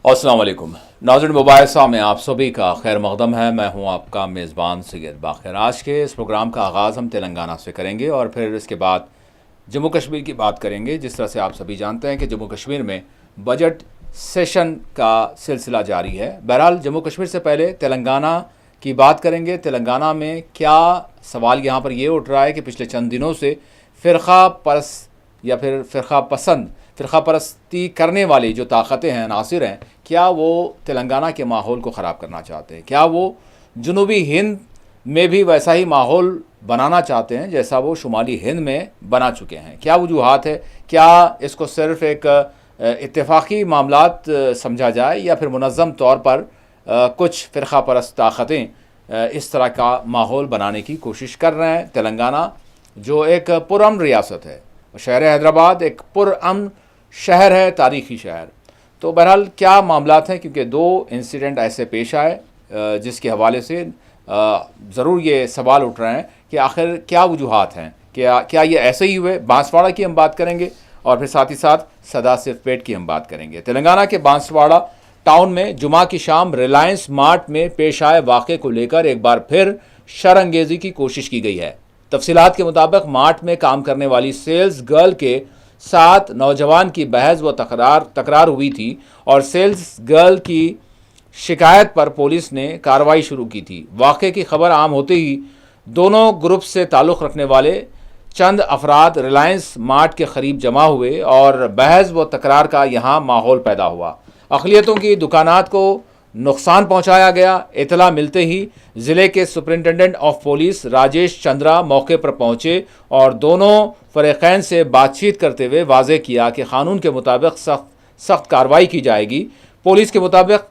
अस्सलाम वालेकुम नाज़रीन, मुबाहिसा में आप सभी का खैर मक़दम है। मैं हूं आपका मेज़बान सैयद बाक़िर। आज के इस प्रोग्राम का आगाज़ हम तेलंगाना से करेंगे और फिर इसके बाद जम्मू कश्मीर की बात करेंगे। जिस तरह से आप सभी जानते हैं कि जम्मू कश्मीर में बजट सेशन का सिलसिला जारी है। बहरहाल जम्मू कश्मीर से पहले तेलंगाना की बात करेंगे। तेलंगाना में क्या सवाल यहाँ पर ये उठ रहा है कि पिछले चंद दिनों से फ़िरक़ा परस्त या फिर फ़िरक़ा परस्ती करने वाली जो ताकतें हैं, अनासिर हैं, क्या वो तेलंगाना के माहौल को ख़राब करना चाहते हैं? क्या वो जनूबी हिंद में भी वैसा ही माहौल बनाना चाहते हैं जैसा वो शुमाली हिंद में बना चुके हैं? क्या वजूहात है? क्या इसको सिर्फ़ एक इत्तेफाकी मामलात समझा जाए या फिर मुनज़्ज़म तौर पर कुछ फ़िरक़ा परस्त ताकतें इस तरह का माहौल बनाने की कोशिश कर रहे हैं? तेलंगाना जो एक पुरअमन रियासत है, शहर हैदराबाद एक पुरअमन शहर है, तारीख़ी शहर। तो बहरहाल क्या मामलात हैं, क्योंकि दो इंसिडेंट ऐसे पेश आए जिसके हवाले से ज़रूर ये सवाल उठ रहे हैं कि आखिर क्या वजूहात हैं। क्या ये ऐसे ही हुए? बांसवाड़ा की हम बात करेंगे और फिर साथ ही साथ सदासिफ पेट की हम बात करेंगे। तेलंगाना के बांसवाड़ा टाउन में जुमा की शाम रिलायंस मार्ट में पेश आए वाक़े को लेकर एक बार फिर शरअंगेज़ी की कोशिश की गई है। तफसीलात के मुताबिक मार्ट में काम करने वाली सेल्स गर्ल के साथ नौजवान की बहस व तकरार हुई थी और सेल्स गर्ल की शिकायत पर पुलिस ने कार्रवाई शुरू की थी। वाक़े की खबर आम होते ही दोनों ग्रुप से ताल्लुक़ रखने वाले चंद अफराद रिलायंस मार्ट के करीब जमा हुए और बहस व तकरार का यहाँ माहौल पैदा हुआ। अक़लियतों की दुकानात को नुकसान पहुंचाया गया। इतला मिलते ही ज़िले के superintendent of police Rajesh Chandra मौके पर पहुंचे और दोनों फ़रीक़ैन से बातचीत करते हुए वाज़ेह किया कि क़ानून के मुताबिक सख्त कार्रवाई की जाएगी। पुलिस के मुताबिक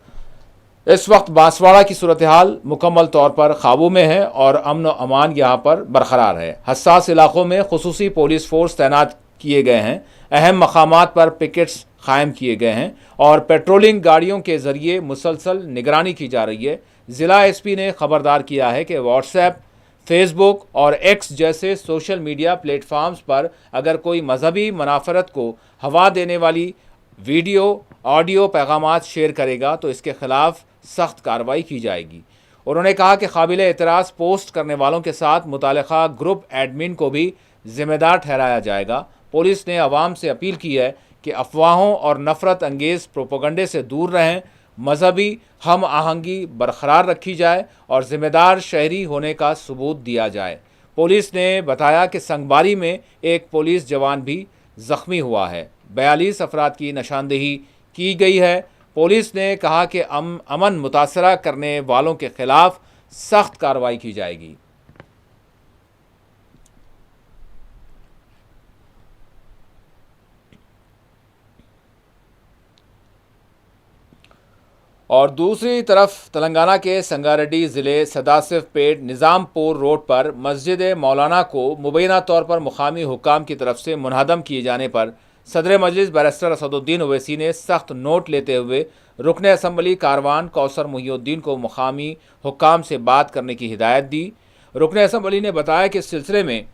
इस वक्त बांसवाड़ा की सूरत हाल मुकम्मल तौर पर काबू में है और अमन व अमान यहाँ पर बरकरार है। हसास इलाक़ों में खुसूसी पुलिस फोर्स तैनात किए गए हैं। अहम मकामात पर पिकेट्स कायम किए गए हैं और पेट्रोलिंग गाड़ियों के ज़रिए मुसलसल निगरानी की जा रही है। ज़िला एसपी ने खबरदार किया है कि व्हाट्सएप, फेसबुक और एक्स जैसे सोशल मीडिया प्लेटफॉर्म्स पर अगर कोई मजहबी मुनाफरत को हवा देने वाली वीडियो, ऑडियो पैगामात शेयर करेगा तो इसके ख़िलाफ़ सख्त कार्रवाई की जाएगी। उन्होंने कहा कि काबिल एतराज़ पोस्ट करने वालों के साथ मुतालिका ग्रुप एडमिन को भी ज़िम्मेदार ठहराया जाएगा। पुलिस ने अवाम से अपील की है कि अफवाहों और नफ़रत अंगेज़ प्रोपेगेंडे से दूर रहें, मजहबी हम आहंगी बरकरार रखी जाए और ज़िम्मेदार शहरी होने का सबूत दिया जाए। पुलिस ने बताया कि संगबारी में एक पुलिस जवान भी ज़ख्मी हुआ है। 42 अफराद की निशानदेही की गई है। पुलिस ने कहा कि अमन मुतासरा करने वालों के ख़िलाफ़ सख्त कार्रवाई की जाएगी। और दूसरी तरफ तेलंगाना के संगारेड्डी ज़िले सदासिफ पेट निज़ामपुर रोड पर मस्जिद मौलाना को मुबैना तौर पर मुकामी हुक्काम की तरफ से मुनहदम किए जाने पर सदर मजलिस बैरिस्टर असदुद्दीन ओवैसी ने सख्त नोट लेते हुए रुकन असम्बली कारवान कौसर मुहिउद्दीन को मुकामी हुक्काम से बात करने की हिदायत दी। रुकन असम्बली ने बताया कि इस सिलसिले में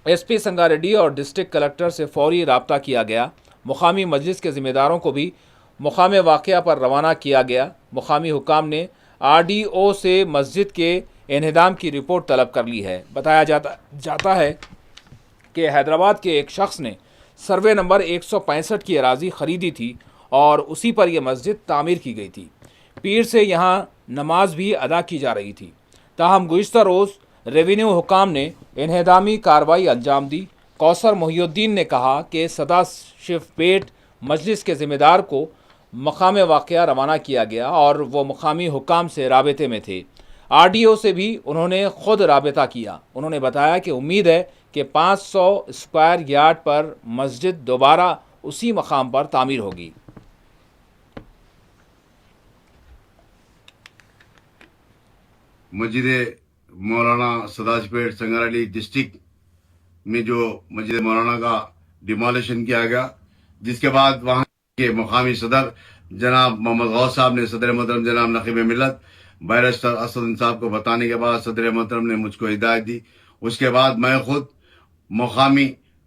एसपी संगारेड्डी और डिस्ट्रिक्ट कलेक्टर से फौरी रब्ता किया गया। मुकामी मजलिस के ज़िम्मेदारों को भी मुकाम वाक़या पर रवाना किया गया। मुकामी हुक्काम ने RDO से मस्जिद के इन्हदाम की रिपोर्ट तलब कर ली है। बताया जाता है कि हैदराबाद के एक शख्स ने सर्वे नंबर 165 की अराज़ी ख़रीदी थी और उसी पर यह मस्जिद तामीर की गई थी। पीर से यहाँ नमाज भी अदा की जा रही थी। ताहम गुज़िश्ता रोज़ रेवेन्यू हुक्काम ने इन्हदामी कार्रवाई अंजाम दी। कौसर मुहिउद्दीन ने कहा कि सदाशिफ पेट मजलिस के ज़िम्मेदार को मकाम वाक़या रवाना किया गया और वो मुकामी हुक्काम से राबते में थे। RDO से भी उन्होंने ख़ुद राबता किया। उन्होंने बताया कि उम्मीद है कि 500 स्क्वायर यार्ड पर मस्जिद दोबारा उसी मकाम पर तामीर होगी। मस्जिद मौलाना सदाशिवपेट संगारेड्डी डिस्ट्रिक्ट में जो मस्जिद मौलाना का डिमोलिशन किया गया, जिसके बाद वहाँ के मुकामी सदर जनाब मोहम्मद गौस साहब ने सदर मोहतरम जनाब नकीब मिल्लत बैरिस्टर असद साहब को बताने के बाद सदर मोहतरम ने मुझको हिदायत दी। उसके बाद मैं खुद मुकामी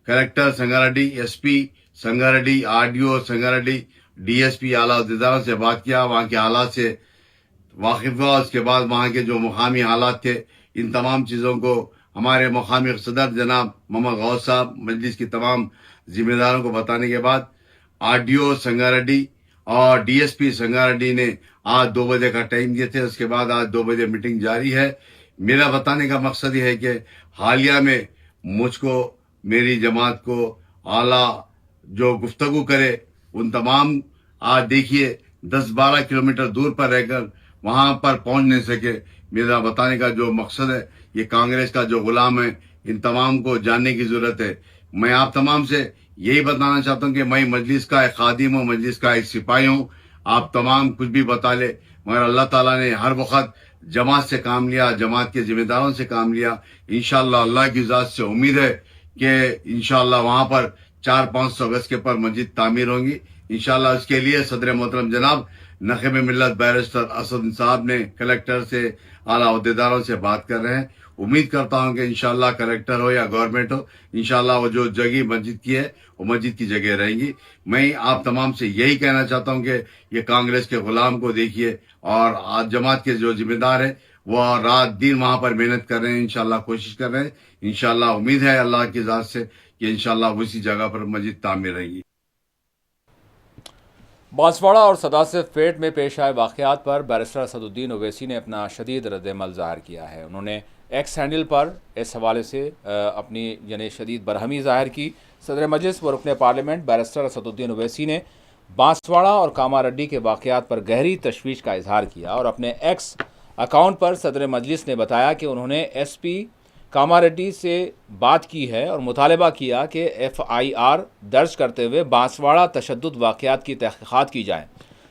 collector Sangareddy, SP Sangareddy, RDO Sangareddy, DSP आला अहदेदारों से बात किया, वहाँ के हालात से वाकिफ हुआ। उसके बाद वहाँ के जो मुकामी हालात थे, इन तमाम चीज़ों को हमारे मुकामी सदर जनाब मोहम्मद गौस साहब, मजलिस की तमाम जिम्मेदारों को बताने के बाद आरडीओ संगारेड्डी और डीएसपी संगारेड्डी ने आज 2 बजे का टाइम दिए थे। उसके बाद आज 2 बजे मीटिंग जारी है। मेरा बताने का मकसद यह है कि हालिया में मुझको, मेरी जमात को आला जो गुफ्तगू करे, उन तमाम, आज देखिए 10-12 किलोमीटर दूर पर रहकर वहां पर पहुंच नहीं सके। मेरा बताने का जो मकसद है, ये कांग्रेस का जो गुलाम है, इन तमाम को जानने की जरूरत है। मैं आप तमाम से यही बताना चाहता हूं कि मैं मजलिस का एक खादिम हूं, मजलिस का एक सिपाही हूं। आप तमाम कुछ भी बता ले, मगर अल्लाह ताला ने हर वक्त जमात से काम लिया, जमात के जिम्मेदारों से काम लिया। इंशाअल्लाह अल्लाह की ज़ात से उम्मीद है कि इंशाअल्लाह वहां पर 400-500 गज के ऊपर मस्जिद तामीर होंगी इंशाअल्लाह। उसके लिए सदर मोहतरम जनाब नक़ीब मिल्लत बैरिस्टर असद साहब ने कलेक्टर से, आला अहदेदारों से बात कर रहे हैं। उम्मीद करता हूं कि इंशाअल्लाह कलेक्टर हो या गवर्नमेंट हो, इंशाअल्लाह वो जो जगह मस्जिद की है वो मस्जिद की जगह रहेंगी। मैं आप तमाम से यही कहना चाहता हूं कि ये कांग्रेस के गुलाम को देखिए, और आज जमात के जो जिम्मेदार है वो रात दिन वहां पर मेहनत कर रहे हैं, इंशाअल्लाह कोशिश कर रहे हैं। इंशाअल्लाह उम्मीद है अल्लाह की ज़ात से कि इंशाअल्लाह उसी जगह पर मस्जिद तामीर रहेगी। बांसवाड़ा और सदासिफ पेट में पेश आए वाक़यात पर बैरिस्टर असदुद्दीन ओवैसी ने अपना शदीद रद्द-ए-अमल ज़ाहिर किया है। उन्होंने एक्स हैंडल पर इस हवाले से अपनी यानी शदीद बरहमी ज़ाहिर की। सदर मजलिस व रुकन पार्लियामेंट बैरिस्टर असदुद्दीन ओवैसी ने बांसवाड़ा और कामारेड्डी के वाक़यात पर गहरी तशवीश का इजहार किया और अपने एक्स अकाउंट पर सदर मजलिस ने बताया कि उन्होंने एसपी कामारेड्डी से बात की है और मुतालबा किया कि FIR दर्ज करते हुए बांसवाड़ा तशद्दुद वाक़यात की तहक़ीक़ात की जाए।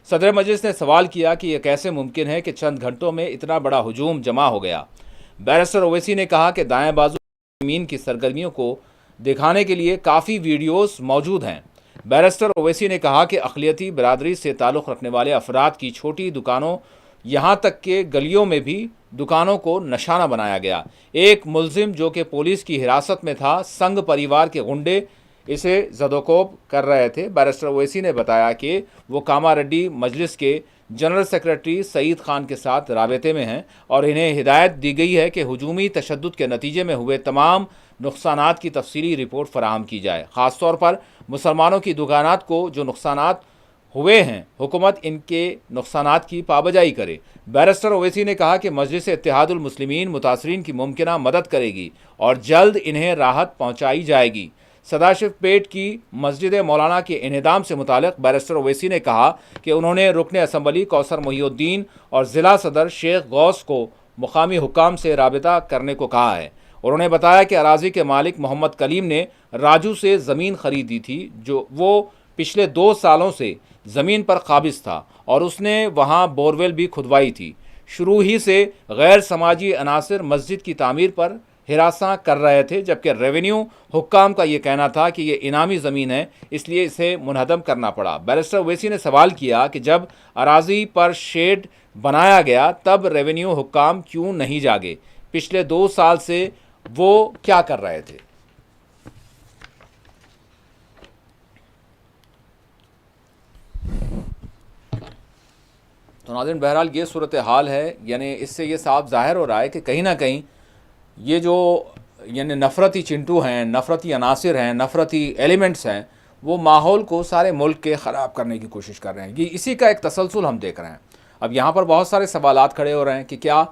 सदर मजलिस ने सवाल किया कि यह कैसे मुमकिन है कि चंद घंटों में इतना बड़ा हुजूम जमा हो गया। बैरिस्टर ओवैसी ने कहा कि दाएं बाजू ज़मीन की सरगर्मियों को दिखाने के लिए काफ़ी वीडियोस मौजूद हैं। बैरिस्टर ओवैसी ने कहा कि अक़लियती बरादरी से ताल्लुक़ रखने वाले अफराद की छोटी दुकानों, यहाँ तक के गलियों में भी दुकानों को निशाना बनाया गया। एक मुलजिम जो कि पुलिस की हिरासत में था, संघ परिवार के गुंडे इसे ज़दोकोब कर रहे थे। बैरिस्टर ओवैसी ने बताया कि वो कामारेड्डी मजलिस के जनरल सेक्रेटरी सईद खान के साथ राबते में हैं और इन्हें हिदायत दी गई है कि हुजूमी तशद्दुद के नतीजे में हुए तमाम नुकसानात की तफसीली रिपोर्ट फराहम की जाए। ख़ास तौर पर मुसलमानों की दुकानात को जो नुकसानात हुए हैं, हुकूमत इनके नुकसानात की पाबजाई करे। बैरिस्टर ओवैसी ने कहा कि मजलिस इत्तेहादुल मुस्लिमीन मुतासरीन की मुमकिना मदद करेगी और जल्द इन्हें राहत पहुँचाई जाएगी। सदाशिव पेट की मस्जिद मौलाना के इन्हदाम से मुतालिक बैरिस्टर ओवैसी ने कहा कि उन्होंने रुकन असम्बली कौसर मोहिउद्दीन और ज़िला सदर शेख गौस को मुकामी हुक्काम से राबिता करने को कहा है। उन्होंने बताया कि अराज़ी के मालिक मोहम्मद कलीम ने राजू से ज़मीन ख़रीदी थी, जो वो पिछले 2 सालों से ज़मीन पर काबिज़ था और उसने वहाँ बोरवेल भी खुदवाई थी। शुरू ही से गैर समाजी अनासर मस्जिद की तामीर पर हिरासा कर रहे थे, जबकि रेवेन्यू हुक्काम का ये कहना था कि ये इनामी ज़मीन है, इसलिए इसे मुनहदम करना पड़ा। बैरिस्टर ओवैसी ने सवाल किया कि जब अराज़ी पर शेड बनाया गया तब रेवेन्यू हुक्काम क्यों नहीं जागे? पिछले 2 साल से वो क्या कर रहे थे? तो नाज़रीन, बहरहाल ये सूरत हाल है। यानी इससे ये साफ ज़ाहिर हो रहा है कि कहीं ना कहीं ये जो यानी नफ़रती चिंटू हैं, नफ़रती अनासिर हैं, नफ़रती एलिमेंट्स हैं, वो माहौल को सारे मुल्क के ख़राब करने की कोशिश कर रहे हैं। ये इसी का एक तसलसल हम देख रहे हैं। अब यहाँ पर बहुत सारे सवालात खड़े हो रहे हैं कि क्या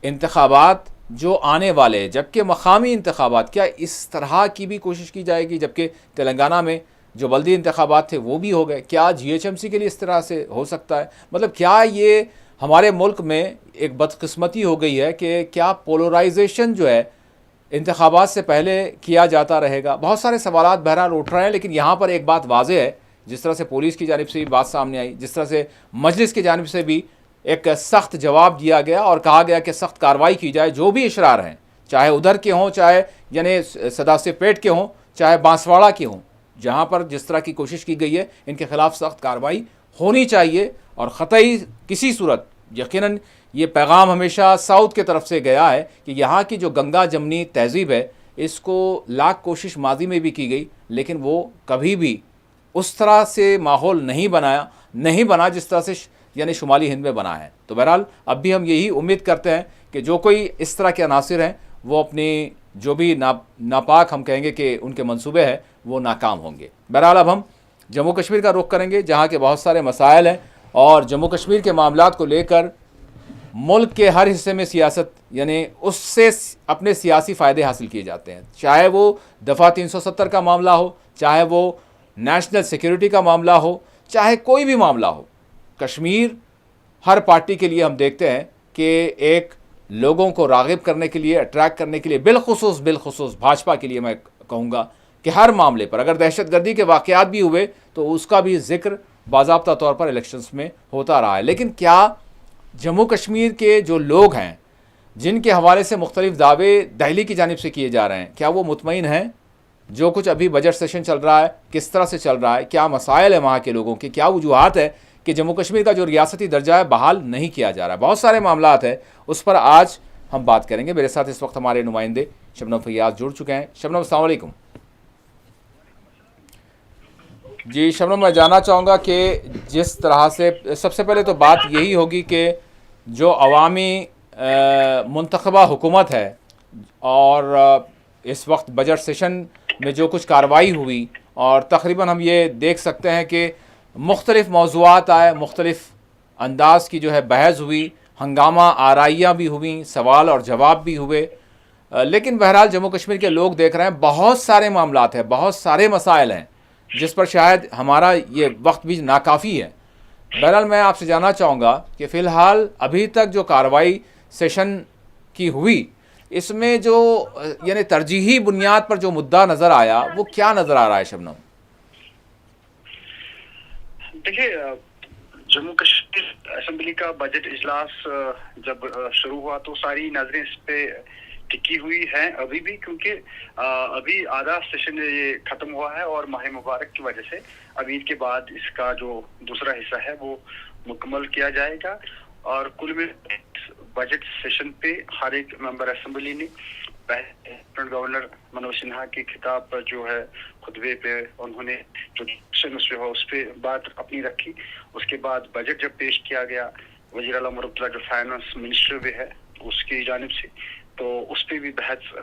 इंतखाबात जो आने वाले, जबकि मकामी इंतखाबात, क्या इस तरह की भी कोशिश की जाएगी? जबकि तेलंगाना में जो बल्दी इंतखाबात थे वो भी हो गए, क्या GHMC के लिए इस तरह से हो सकता है? मतलब क्या ये हमारे मुल्क में एक बदकिस्मती हो गई है कि क्या पोलराइजेशन जो है इंतखाबात से पहले किया जाता रहेगा? बहुत सारे सवालात बहरहाल उठ रहे हैं, लेकिन यहाँ पर एक बात वाज़ेह है, जिस तरह से पुलिस की जानिब से भी बात सामने आई, जिस तरह से मजलिस की जानिब से भी एक सख्त जवाब दिया गया और कहा गया कि सख्त कार्रवाई की जाए। जो भी इशरार हैं, चाहे उधर के हों, चाहे यानी सदासिफ पेट के हों, चाहे बांसवाड़ा के हों, जहाँ पर जिस तरह की कोशिश की गई है, इनके ख़िलाफ़ सख्त कार्रवाई होनी चाहिए। और ख़तई किसी सूरत, यकीनन ये पैगाम हमेशा साउथ के तरफ से गया है कि यहाँ की जो गंगा जमनी तहज़ीब है, इसको लाख कोशिश माजी में भी की गई, लेकिन वो कभी भी उस तरह से माहौल नहीं बना जिस तरह से यानी शुमाली हिंद में बना है। तो बहरहाल अब भी हम यही उम्मीद करते हैं कि जो कोई इस तरह के अनासिर हैं वो अपनी जो भी नापाक हम कहेंगे कि उनके मंसूबे हैं वो नाकाम होंगे। बहरहाल अब हम जम्मू कश्मीर का रुख करेंगे जहाँ के बहुत सारे मसाइल हैं और जम्मू कश्मीर के मामलात को लेकर मुल्क के हर हिस्से में सियासत यानी उससे अपने सियासी फ़ायदे हासिल किए जाते हैं, चाहे वो दफ़ा 370 का मामला हो, चाहे वो नेशनल सिक्योरिटी का मामला हो, चाहे कोई भी मामला हो। कश्मीर हर पार्टी के लिए हम देखते हैं कि एक लोगों को राग़िब करने के लिए, अट्रैक्ट करने के लिए, बिलखुसूस भाजपा के लिए मैं कहूँगा कि हर मामले पर अगर दहशतगर्दी के वाक़यात भी हुए तो उसका भी जिक्र बाज़ाब्ता तौर पर इलेक्शंस में होता रहा है। लेकिन क्या जम्मू कश्मीर के जो लोग हैं जिनके हवाले से मुख्तलिफ दावे दिल्ली की जानिब से किए जा रहे हैं, क्या वो मुतमईन हैं? जो कुछ अभी बजट सेशन चल रहा है किस तरह से चल रहा है, क्या मसाइल है वहाँ के लोगों के, क्या वजूहात है कि जम्मू कश्मीर का जो रियासती दर्जा है बहाल नहीं किया जा रहा है? बहुत सारे मामलात हैं, उस पर आज हम बात करेंगे। मेरे साथ इस वक्त हमारे नुमाइंदे शबनम फैयाज जुड़ चुके हैं। शबनम, अस्सलाम वालेकुम। जी शबनम, मैं जानना चाहूँगा कि जिस तरह से सबसे पहले तो बात यही होगी कि जो अवामी मुंतखबा हुकूमत है और इस वक्त बजट सेशन में जो कुछ कार्रवाई हुई और तकरीबन हम ये देख सकते हैं कि मुख्तलिफ़ मौज़ूआत आए, मुख्तलिफ़ अंदाज़ की जो है बहस हुई, हंगामा आराइयाँ भी हुई, सवाल और जवाब भी हुए। लेकिन बहरहाल जम्मू कश्मीर के लोग देख रहे हैं बहुत सारे मामलात हैं, बहुत सारे मसाइल हैं जिस पर शायद हमारा ये वक्त भी नाकाफ़ी है। बहरहाल मैं आपसे जानना चाहूँगा कि फ़िलहाल अभी तक जो कार्रवाई सेशन की हुई इसमें जो यानी तरजीही बुनियाद पर जो मुद्दा नज़र आया वो क्या नज़र आ रहा है शबनम? देखिए, जम्मू कश्मीर असेंबली का बजट इजलास जब शुरू हुआ तो सारी नजरें इस पे टिकी हुई हैं अभी भी, क्योंकि अभी आधा सेशन ये खत्म हुआ है और माह मुबारक की वजह से अब ईद के बाद इसका जो दूसरा हिस्सा है वो मुकम्मल किया जाएगा। और कुल में बजट सेशन पे हर एक मेंबर असेंबली ने लेफ्टिनेंट गवर्नर मनोज सिन्हा के खिताब पर जो है खुतबे पे उन्होंने जो उस पर बात अपनी रखी। उसके बाद बजट जब पेश किया गया वज़ीर आला उमर अब्दुल्ला जो फाइनेंस मिनिस्टर भी है उसकी जानिब से, तो उस पर भी बहस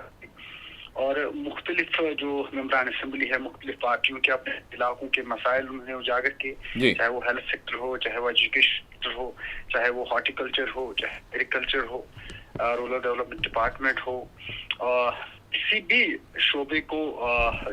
और मुख्तलिफ जो मेंबरान असेंबली है मुख्तलिफ पार्टियों के अपने इलाकों के मसाइल उन्होंने उजागर किए, चाहे वो हेल्थ सेक्टर हो, चाहे वो एजुकेशन सेक्टर हो, चाहे वो हॉर्टिकल्चर हो, चाहे एग्रीकल्चर हो, रूरल डेवलपमेंट डिपार्टमेंट हो, किसी भी शोबे को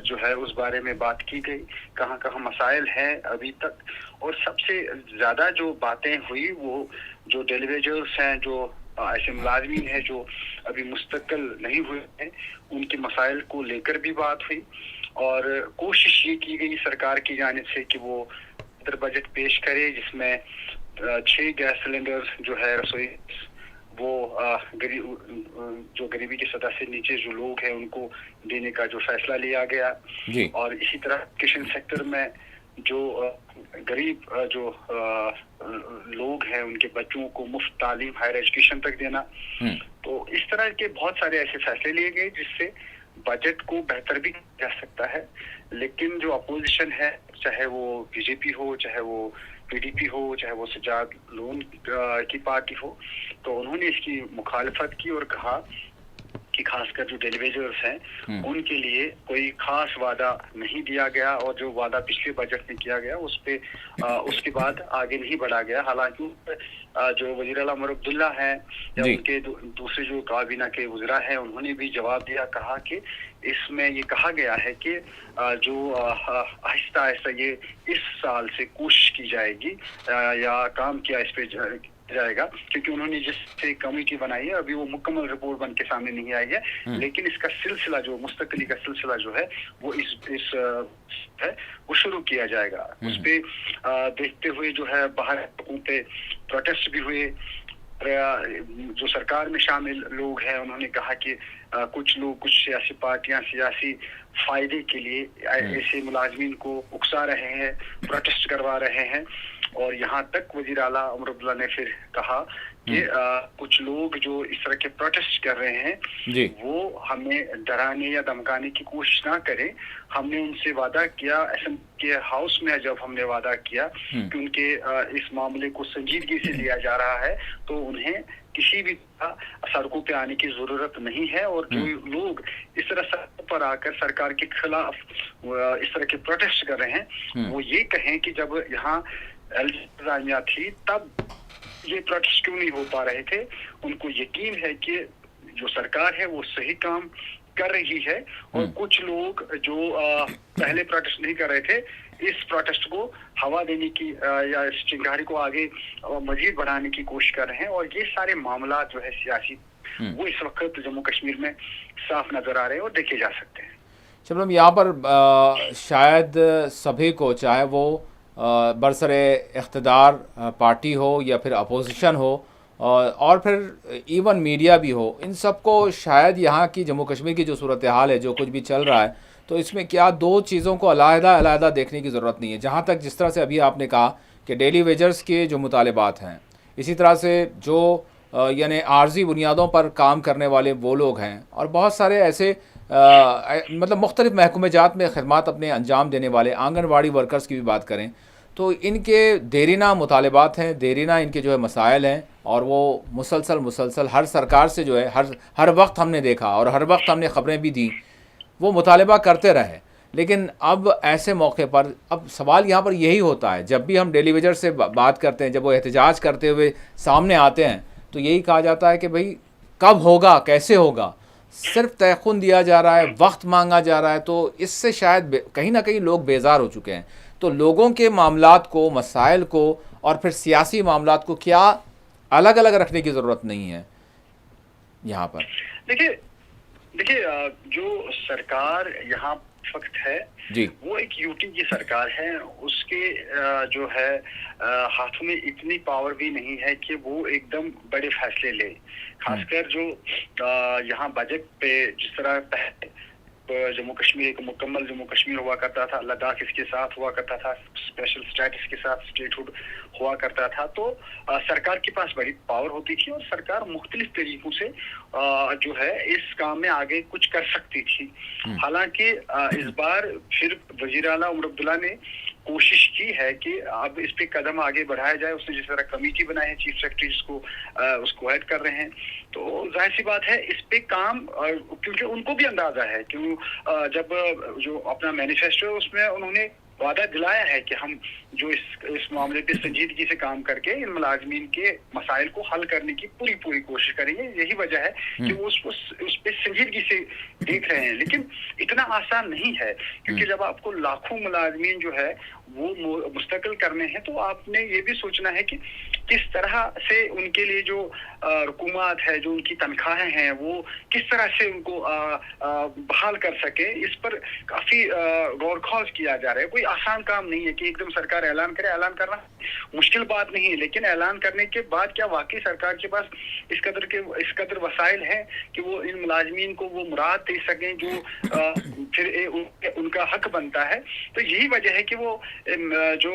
जो है उस बारे में बात की गई, कहाँ कहाँ मसाइल हैं अभी तक। और सबसे ज़्यादा जो बातें हुई वो जो डेलीवेजर्स हैं, जो ऐसे मुलाजमीन हैं जो अभी मुस्तकिल नहीं हुए हैं, उनके मसाइल को लेकर भी बात हुई। और कोशिश ये की गई सरकार की जानिब से कि वो बजट पेश करे जिसमें 6 गैस सिलेंडर जो है रसोई वो जो गरीबी की सतह से नीचे जो लोग हैं उनको देने का जो फैसला लिया गया। और इसी तरह किशन सेक्टर में जो गरीब जो लोग हैं उनके बच्चों को मुफ्त तालीम हायर एजुकेशन तक देना। तो इस तरह के बहुत सारे ऐसे फैसले लिए गए जिससे बजट को बेहतर भी किया जा सकता है। लेकिन जो अपोजिशन है, चाहे वो बीजेपी हो, चाहे वो पीडीपी हो, चाहे वो सजाद लोन की पार्टी हो, तो उन्होंने इसकी मुखालफत की और कहा कि खासकर जो डेलीवेजर्स हैं उनके लिए कोई खास वादा नहीं दिया गया और जो वादा पिछले बजट में किया गया उस पे उसके बाद आगे नहीं बढ़ा गया। हालांकि जो वज़ीर आला उमर अब्दुल्ला हैं या उनके दूसरे जो काबीना के वज़रा हैं उन्होंने भी जवाब दिया, कहा कि इसमें ये कहा गया है कि जो आहिस्ता आहिस्ता ये इस साल से कोशिश की जाएगी या काम किया इस पे जाएगा, क्योंकि उन्होंने जिससे कमेटी बनाई है अभी वो मुकम्मल रिपोर्ट बन के सामने नहीं आई है, लेकिन इसका सिलसिला जो मुस्तकली का सिलसिला जो है वो इस है वो शुरू किया जाएगा। उस पे देखते हुए जो है बाहर पे प्रोटेस्ट भी हुए। जो सरकार में शामिल लोग हैं उन्होंने कहा कि कुछ लोग, कुछ सियासी पार्टियां सियासी फायदे के लिए ऐसे मुलाजमीन को उकसा रहे हैं, प्रोटेस्ट करवा रहे हैं। और यहाँ तक वजीर आला उमर अब्दुल्ला ने फिर कहा कि कुछ लोग जो इस तरह के प्रोटेस्ट कर रहे हैं जी। वो हमें डराने या धमकाने की कोशिश ना करें। हमने उनसे वादा किया, असेंबली के हाउस में जब हमने वादा किया कि उनके इस मामले को संजीदगी से लिया जा रहा है, तो उन्हें किसी भी सड़कों पे आने की जरूरत नहीं है। और जो लोग इस तरह सड़कों पर आकर सरकार के खिलाफ इस तरह के प्रोटेस्ट कर रहे हैं, वो ये कहें कि जब यहाँ इंतजामिया थी तब ये प्रोटेस्ट क्यों नहीं हो पा रहे थे। उनको यकीन है कि जो सरकार है वो सही काम कर रही है। और कुछ लोग जो पहले प्रोटेस्ट नहीं कर रहे थे, इस प्रोटेस्ट को हवा देने की या इस चिंगारी को आगे मजीद बढ़ाने की कोशिश कर रहे हैं। और ये सारे मामला जो है सियासी, वो इस वक्त जम्मू कश्मीर में साफ नजर आ रहे हैं और देखे जा सकते हैं। शबनम, यहाँ पर शायद सभी को, चाहे वो बरसरे इख्तदार पार्टी हो या फिर अपोजिशन हो और फिर इवन मीडिया भी हो, इन सबको शायद यहाँ की जम्मू कश्मीर की जो सूरत हाल है, जो कुछ भी चल रहा है, तो इसमें क्या दो चीज़ों को अलग-अलग देखने की ज़रूरत नहीं है। जहाँ तक जिस तरह से अभी आपने कहा कि डेली वेजर्स के जो मुतालबात हैं, इसी तरह से जो यानी आर्जी बुनियादों पर काम करने वाले वो लोग हैं, और बहुत सारे ऐसे मतलब मुख्तलिफ़ महकमेजात में खिदमात अपने अंजाम देने वाले आंगनवाड़ी वर्कर्स की भी बात करें, तो इनके देरीना मुतालबात हैं, देरीना इनके जो है मसाइल हैं, और वो मुसलसल हर सरकार से जो है हर वक्त हमने देखा और हर वक्त हमने ख़बरें भी दी, वो मुतालबा करते रहे। लेकिन अब ऐसे मौके पर अब सवाल यहाँ पर यही होता है, जब भी हम डेली वेजर से बात करते हैं, जब वो एहतजाज करते हुए सामने आते हैं, तो यही कहा जाता है कि भाई कब होगा, कैसे होगा, सिर्फ तयख़ुन दिया जा रहा है, वक्त मांगा जा रहा है। तो इससे शायद कहीं ना कहीं लोग बेजार हो चुके हैं। तो लोगों के मामलात को, मसाइल को और फिर सियासी मामलात को क्या अलग अलग रखने की ज़रूरत नहीं है यहाँ पर। देखिए जो सरकार यहाँ वक्त है जी, वो एक यूटी की सरकार है। उसके जो है हाथों में इतनी पावर भी नहीं है कि वो एकदम बड़े फैसले ले। खासकर जो यहाँ बजट पे जिस तरह पहले जम्मू कश्मीर एक मुकम्मल जम्मू कश्मीर हुआ करता था, लद्दाख इसके साथ हुआ करता था, स्पेशल स्टेटस के साथ स्टेटहुड हुआ करता था, तो सरकार के पास बड़ी पावर होती थी और सरकार मुख्तलिफ तरीकों से जो है इस काम में आगे कुछ कर सकती थी। हालांकि इस बार फिर वजीर आला उमर अब्दुल्ला ने कोशिश की है कि अब इस पे कदम आगे बढ़ाया जाए। उसने जिस तरह कमेटी बनाई है, चीफ सेक्रेटरी जिसको उसको ऐड कर रहे हैं, तो जाहिर सी बात है इस पे काम, क्योंकि उनको भी अंदाजा है कि जब जो अपना मैनिफेस्टो है उसमें उन्होंने वादा दिलाया है कि हम जो इस मामले पे संजीदगी से काम करके इन मुलाजमीन के मसाइल को हल करने की पूरी कोशिश करेंगे। यही वजह है कि वो उस पे संजीदगी से देख रहे हैं। लेकिन इतना आसान नहीं है, क्योंकि जब आपको लाखों मुलाजमीन जो है वो मुस्तकिल करने हैं, तो आपने ये भी सोचना है कि किस तरह से उनके लिए जो हुकूमत है, जो उनकी तनख्वाहें हैं, वो किस तरह से उनको बहाल कर सके। इस पर काफी गौर खौज किया जा रहा है। कोई आसान काम नहीं है कि एकदम सरकार ऐलान करे। ऐलान करना मुश्किल बात नहीं है, लेकिन ऐलान करने के बाद क्या वाकई सरकार के पास इस कदर वसाइल हैं कि वो इन मुलाजमीन को वो मुराद दे सकें जो फिर उनका हक बनता है। तो यही वजह है कि वो जो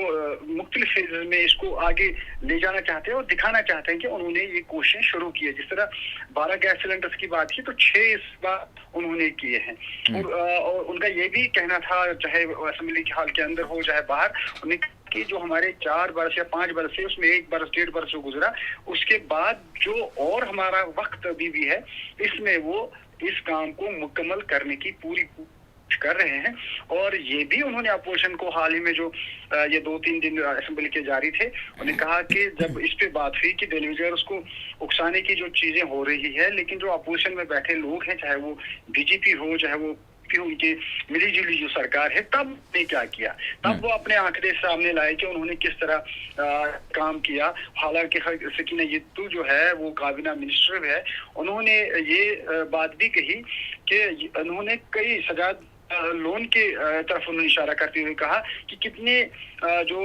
मुख्तलिफ फेजेस में इसको आगे ले जाना चाहते हैं और दिखाना चाहते हैं कि उन्होंने ये कोशिश शुरू की है। जिस तरह 12 गैस सिलेंडर्स की बात की, तो 6 इस बार उन्होंने किए हैं। और उनका ये भी कहना था, चाहे असेंबली के हॉल के अंदर हो चाहे बाहर, उन्हें कि जो हमारे 4 बरस या 5 बरस से उसमें 1 बरस 1.5 बरस जो गुजरा, उसके बाद जो और हमारा वक्त अभी भी है, इसमें वो इस काम को मुकम्मल करने की पूरी कर रहे हैं। और ये भी उन्होंने अपोजिशन को हाल ही में जो ये 2-3 दिन असेंबली के जारी थे, उन्हें कहा कि जब इस पे बात हुई कि डेलीवेजर उसको उकसाने की जो चीजें हो रही है, लेकिन जो अपोजिशन में बैठे लोग हैं, चाहे वो बीजेपी हो चाहे वो उनकी मिली जुली जो सरकार है, तब ने क्या किया, तब वो अपने आंकड़े सामने लाए कि उन्होंने किस तरह काम किया। हालांकि सकीना यत्तू जो है वो काबीना मिनिस्टर है, उन्होंने ये बात भी कही कि उन्होंने कई सजाद लोन के तरफ उन्होंने इशारा करते हुए कहा कि कितने जो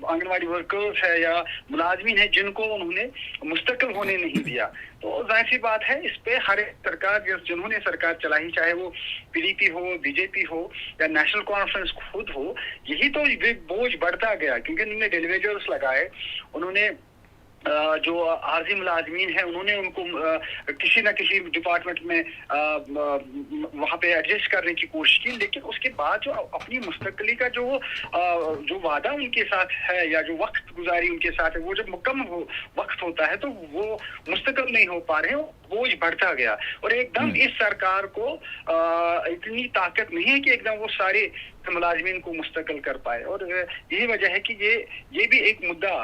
आंगनवाड़ी वर्कर्स है या मुलाजमीन है जिनको उन्होंने मुस्तकिल होने नहीं दिया। तो जाहिर सी बात है, इस पे हर एक सरकार जिन्होंने सरकार चलाई, चाहे वो पीडीपी हो, बीजेपी हो या नेशनल कॉन्फ्रेंस खुद हो, यही तो बोझ बढ़ता गया क्योंकि उन्होंने डेलीवेजर्स लगाए, उन्होंने जो आर्जी मुलाजमीन है उन्होंने उनको किसी न किसी डिपार्टमेंट में वहाँ पे एडजस्ट करने की कोशिश की, लेकिन उसके बाद जो अपनी मुस्तकली का जो वादा उनके साथ है या जो वक्त गुजारी उनके साथ है, वो जब मुकम्मल वक्त होता है तो वो मुस्तकिल नहीं हो पा रहे हैं, बोझ बढ़ता गया। और एकदम इस सरकार को इतनी ताकत नहीं है कि एकदम वो सारे मुलाजमीन को मुस्तकिल कर पाए। और यही वजह है कि ये भी एक मुद्दा